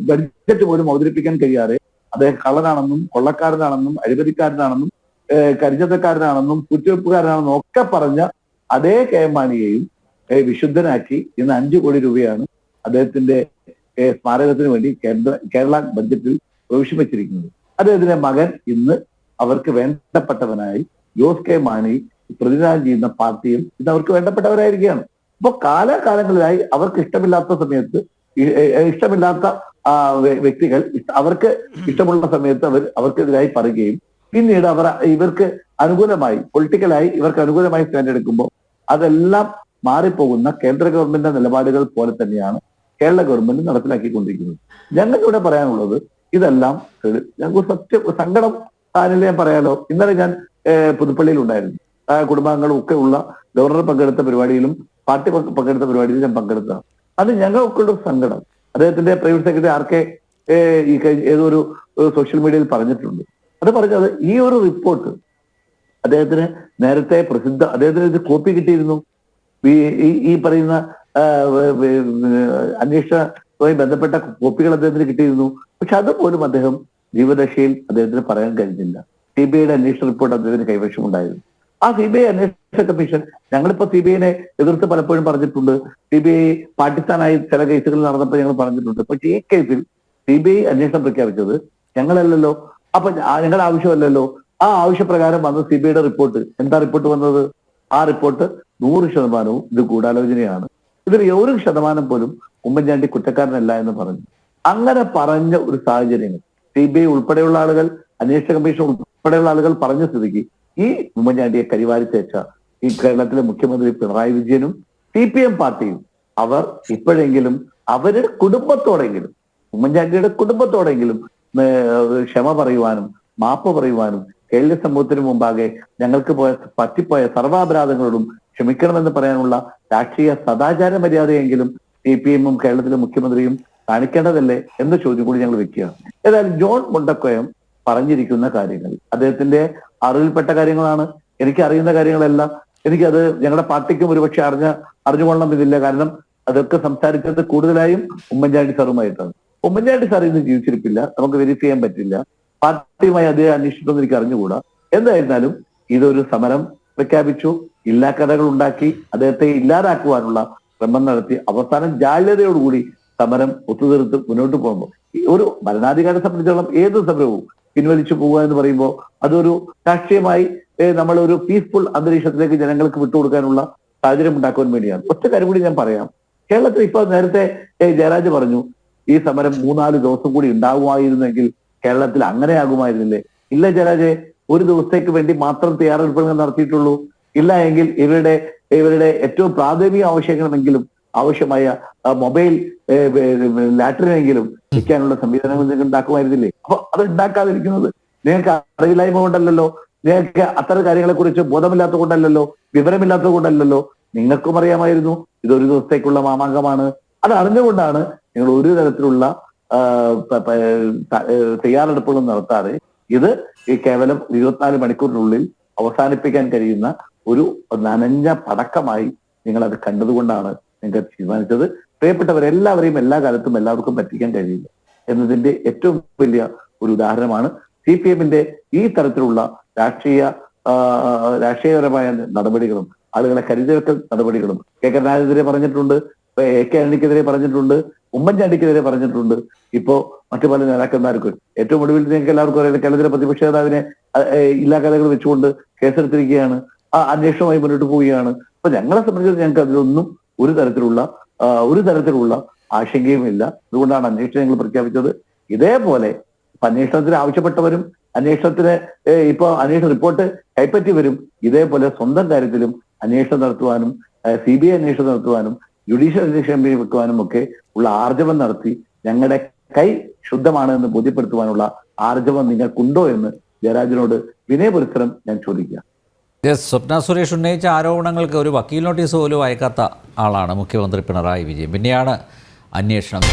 E: ബഡ്ജറ്റ് പോലും അവതരിപ്പിക്കാൻ കഴിയാതെ അദ്ദേഹം കള്ളനാണെന്നും കൊള്ളക്കാരനാണെന്നും അഴിമതിക്കാരനാണെന്നും കരിഞ്ചന്തക്കാരനാണെന്നും കുത്തിവെപ്പുകാരനാണെന്നും ഒക്കെ പറഞ്ഞ അതേ KM മാണിയെയും വിശുദ്ധനാക്കി ഇന്ന് 5 കോടി രൂപയാണ് അദ്ദേഹത്തിന്റെ സ്മാരകത്തിന് വേണ്ടി കേരള ബഡ്ജറ്റിൽ പ്രവേശിപ്പിച്ചിരിക്കുന്നത് വെച്ചിരിക്കുന്നത്. അദ്ദേഹത്തിന്റെ മകൻ ഇന്ന് അവർക്ക് വേണ്ടപ്പെട്ടവനായി ജോസ് കെ മാണി പ്രതിനിധാനം ചെയ്യുന്ന പാർട്ടിയും ഇത് അവർക്ക് വേണ്ടപ്പെട്ടവരായിരിക്കുകയാണ്. അപ്പൊ കാലാകാലങ്ങളിലായി അവർക്ക് ഇഷ്ടമില്ലാത്ത സമയത്ത് ഇഷ്ടമില്ലാത്ത വ്യക്തികൾ അവർക്ക് ഇഷ്ടമുള്ള സമയത്ത് അവർക്കെതിരായി പറയുകയും പിന്നീട് ഇവർക്ക് അനുകൂലമായി പൊളിറ്റിക്കലായി ഇവർക്ക് അനുകൂലമായി സ്റ്റാൻഡ് എടുക്കുമ്പോൾ അതെല്ലാം മാറിപ്പോകുന്ന കേന്ദ്ര ഗവൺമെന്റിന്റെ നിലപാടുകൾ പോലെ തന്നെയാണ് കേരള ഗവൺമെന്റ് നടപ്പിലാക്കിക്കൊണ്ടിരിക്കുന്നത്. ഞങ്ങൾക്കിവിടെ പറയാനുള്ളത് ഇതെല്ലാം ഞങ്ങൾക്ക് സങ്കടം ആനിലെ ഞാൻ പറയാലോ. ഇന്നലെ ഞാൻ പുതുപ്പള്ളിയിൽ ഉണ്ടായിരുന്നു. കുടുംബാംഗങ്ങളും ഒക്കെ ഉള്ള ഗവർണർ പങ്കെടുത്ത പരിപാടിയിലും പാർട്ടി പങ്കെടുത്ത പരിപാടിയിലും ഞാൻ പങ്കെടുത്തതാണ്. അത് ഞങ്ങൾക്കുള്ള സങ്കടം അദ്ദേഹത്തിന്റെ പ്രൈവറ്റ് സെക്രട്ടറി RK ഏതോ ഒരു സോഷ്യൽ മീഡിയയിൽ പറഞ്ഞിട്ടുണ്ട്. അത് പറഞ്ഞത് ഈ ഒരു റിപ്പോർട്ട് അദ്ദേഹത്തിന് നേരത്തെ അദ്ദേഹത്തിന് ഇത് കോപ്പി കിട്ടിയിരുന്നു. ഈ പറയുന്ന അന്വേഷണവുമായി ബന്ധപ്പെട്ട കോപ്പികൾ അദ്ദേഹത്തിന് കിട്ടിയിരുന്നു. പക്ഷെ അതുപോലും അദ്ദേഹം ജീവദശയിൽ അദ്ദേഹത്തിന് പറയാൻ കഴിഞ്ഞില്ല. CBIയുടെ അന്വേഷണ റിപ്പോർട്ട് അദ്ദേഹത്തിന് കൈവശമുണ്ടായിരുന്നു. ആ CBI അന്വേഷണ കമ്മീഷൻ, ഞങ്ങളിപ്പോ CBIനെ എതിർത്ത് പലപ്പോഴും പറഞ്ഞിട്ടുണ്ട്. CBI പാകിസ്ഥാനായി ചില കേസുകൾ നടന്നപ്പോൾ ഞങ്ങൾ പറഞ്ഞിട്ടുണ്ട്. പക്ഷേ ഈ കേസിൽ CBI അന്വേഷണം പ്രഖ്യാപിച്ചത് ഞങ്ങളല്ലല്ലോ. അപ്പൊ ഞങ്ങളുടെ ആവശ്യമല്ലല്ലോ. ആ ആവശ്യപ്രകാരം വന്ന CBIയുടെ റിപ്പോർട്ട്, എന്താ റിപ്പോർട്ട് വന്നത്? ആ റിപ്പോർട്ട് 100% ഇത് ഗൂഢാലോചനയാണ്, ഇതിൽ 1% പോലും ഉമ്മൻചാണ്ടി കുറ്റക്കാരനല്ല എന്ന് പറഞ്ഞു. അങ്ങനെ പറഞ്ഞ ഒരു സാഹചര്യങ്ങൾ CBI ഉൾപ്പെടെയുള്ള ആളുകൾ, അന്വേഷണ കമ്മീഷൻ ഉൾപ്പെടെയുള്ള ആളുകൾ പറഞ്ഞ സ്ഥിതിക്ക് ഈ ഉമ്മൻചാണ്ടിയെ കരിവാരിത്തേച്ച ഈ കേരളത്തിലെ മുഖ്യമന്ത്രി പിണറായി വിജയനും CPM പാർട്ടിയും അവർ ഇപ്പോഴെങ്കിലും അവരുടെ കുടുംബത്തോടെങ്കിലും, ഉമ്മൻചാണ്ടിയുടെ കുടുംബത്തോടെങ്കിലും ക്ഷമ പറയുവാനും മാപ്പ് പറയുവാനും കേരള സമൂഹത്തിന് മുമ്പാകെ ഞങ്ങൾക്ക് പറ്റിപ്പോയ സർവാപരാധങ്ങളോടും ക്ഷമിക്കണമെന്ന് പറയാനുള്ള രാഷ്ട്രീയ സദാചാര മര്യാദയെങ്കിലും CPM-ഉം കേരളത്തിലെ മുഖ്യമന്ത്രിയും കാണിക്കേണ്ടതല്ലേ എന്ന ചോദ്യം കൂടി ഞങ്ങൾ വെക്കുകയാണ്. ഏതായാലും ജോൺ മുണ്ടക്കയം പറഞ്ഞിരിക്കുന്ന കാര്യങ്ങൾ അദ്ദേഹത്തിന്റെ അറിവിൽപ്പെട്ട കാര്യങ്ങളാണ്. എനിക്ക് അറിയുന്ന കാര്യങ്ങളെല്ലാം എനിക്കത് ഞങ്ങളുടെ പാർട്ടിക്കും ഒരുപക്ഷെ അറിഞ്ഞുകൊള്ളണമെന്നില്ല. കാരണം അതൊക്കെ സംസാരിച്ചത് കൂടുതലായും ഉമ്മൻചാണ്ടി സാറുമായിട്ടാണ്. ഉമ്മൻചാണ്ടി സാർ ഇന്ന് ജീവിച്ചിരിപ്പില്ല, നമുക്ക് വെരിഫൈ ചെയ്യാൻ പറ്റില്ല. പാർട്ടിയുമായി അദ്ദേഹം അന്വേഷിച്ചിട്ടൊന്നും എനിക്ക് അറിഞ്ഞുകൂടാ. എന്തായിരുന്നാലും ഇതൊരു സമരം പ്രഖ്യാപിച്ചു, ഇല്ലാ കഥകൾ ഉണ്ടാക്കി അദ്ദേഹത്തെ ഇല്ലാതാക്കുവാനുള്ള ശ്രമം നടത്തി അവസാനം ജാള്യതയോടുകൂടി സമരം ഒത്തുതീർത്ത് മുന്നോട്ട് പോകുമ്പോൾ ഒരു ഭരണാധികാരിയെ സംബന്ധിച്ചിടത്തോളം ഏത് സമരവും പിൻവലിച്ചു പോവുക എന്ന് പറയുമ്പോൾ അതൊരു രാഷ്ട്രീയമായി നമ്മളൊരു പീസ്ഫുൾ അന്തരീക്ഷത്തിലേക്ക് ജനങ്ങൾക്ക് വിട്ടുകൊടുക്കാനുള്ള സാഹചര്യം ഉണ്ടാക്കുവാൻ വേണ്ടിയാണ്. ഒറ്റ കാര്യം കൂടി ഞാൻ പറയാം. കേരളത്തിൽ ഇപ്പൊ നേരത്തെ ജയരാജ് പറഞ്ഞു ഈ സമരം 3-4 ദിവസം കൂടി ഉണ്ടാകുമായിരുന്നെങ്കിൽ കേരളത്തിൽ അങ്ങനെ ആകുമായിരുന്നില്ലേ? ഇല്ല ജയരാജെ, ഒരു ദിവസത്തേക്ക് വേണ്ടി മാത്രം തയ്യാറെടുപ്പുകൾ നടത്തിയിട്ടുള്ളൂ. ഇല്ല എങ്കിൽ ഇവരുടെ ഏറ്റവും പ്രാഥമിക ആവശ്യങ്ങളെങ്കിലും ആവശ്യമായ മൊബൈൽ ലാട്രിനെങ്കിലും വയ്ക്കാനുള്ള സംവിധാനങ്ങൾ നിങ്ങൾക്ക് ഉണ്ടാക്കുമായിരുന്നില്ലേ? അപ്പൊ അത് ഉണ്ടാക്കാതിരിക്കുന്നത് നിങ്ങൾക്ക് അറിവില്ലായ്മ കൊണ്ടല്ലല്ലോ, നിങ്ങൾക്ക് അത്തരം കാര്യങ്ങളെ കുറിച്ച് ബോധമില്ലാത്തത് കൊണ്ടല്ലല്ലോ, വിവരമില്ലാത്തത് കൊണ്ടല്ലല്ലോ. നിങ്ങൾക്കും അറിയാമായിരുന്നു ഇതൊരു ദിവസത്തേക്കുള്ള മാമാങ്കമാണ്. അത് അറിഞ്ഞുകൊണ്ടാണ് നിങ്ങൾ ഒരു തരത്തിലുള്ള തയ്യാറെടുപ്പുകളും നടത്താതെ ഇത് ഈ കേവലം 24 മണിക്കൂറിനുള്ളിൽ അവസാനിപ്പിക്കാൻ കഴിയുന്ന ഒരു നനഞ്ഞ പടക്കമായി നിങ്ങൾ അത് കണ്ടതുകൊണ്ടാണ് നിങ്ങൾ തീരുമാനിച്ചത്. പ്രിയപ്പെട്ടവരെല്ലാവരെയും എല്ലാ കാലത്തും എല്ലാവർക്കും പറ്റിക്കാൻ കഴിയില്ല എന്നതിന്റെ ഏറ്റവും വലിയ ഒരു ഉദാഹരണമാണ് CPM-ന്റെ ഈ തരത്തിലുള്ള രാഷ്ട്രീയപരമായ നടപടികളും ആളുകളെ കരുതിവെക്കൽ നടപടികളും കരുണാകരനെതിരെ പറഞ്ഞിട്ടുണ്ട്, AK ആന്റണിക്കെതിരെ പറഞ്ഞിട്ടുണ്ട്, ഉമ്മൻചാണ്ടിക്കെതിരെ പറഞ്ഞിട്ടുണ്ട്. ഇപ്പോ മറ്റു പല നേതാക്കന്മാർക്കും ഏറ്റവും ഒടുവിൽ നിങ്ങൾക്ക് എല്ലാവർക്കും അറിയാം കേരളത്തിലെ പ്രതിപക്ഷ നേതാവിനെ ഇല്ലാ കഥകൾ വെച്ചുകൊണ്ട് കേസെടുത്തിരിക്കുകയാണ്. ആ അന്വേഷണവുമായി മുന്നോട്ട് പോവുകയാണ്. അപ്പൊ ഞങ്ങളെ സംബന്ധിച്ച് ഞങ്ങൾക്ക് അതിലൊന്നും ഒരു തരത്തിലുള്ള ആശങ്കയും ഇല്ല. അതുകൊണ്ടാണ് അന്വേഷണം ഞങ്ങൾ പ്രഖ്യാപിച്ചത്. ഇതേപോലെ അന്വേഷണത്തിന് ആവശ്യപ്പെട്ടവരും അന്വേഷണത്തിന് അന്വേഷണ റിപ്പോർട്ട് കൈപ്പറ്റിയവരും ഇതേപോലെ സ്വന്തം കാര്യത്തിലും അന്വേഷണം നടത്തുവാനും CBI അന്വേഷണം നടത്തുവാനും ജുഡീഷ്യൽ അന്വേഷണം വെക്കുവാനും ഒക്കെ ഉള്ള ആർജവം നടത്തി ഞങ്ങളുടെ കൈ ശുദ്ധമാണ് എന്ന് ബോധ്യപ്പെടുത്തുവാനുള്ള ആർജവം നിങ്ങൾക്കുണ്ടോ എന്ന് ജയരാജനോട് വിനയപുരസ്സരം ഞാൻ ചോദിക്കുക.
A: സ്വപ്ന സുരേഷ് ഉന്നയിച്ച ആരോപണങ്ങൾക്ക് ഒരു വക്കീൽ നോട്ടീസ് പോലും അയക്കാത്ത ആളാണ് മുഖ്യമന്ത്രി പിണറായി വിജയൻ. പിന്നെയാണ് അന്വേഷണം.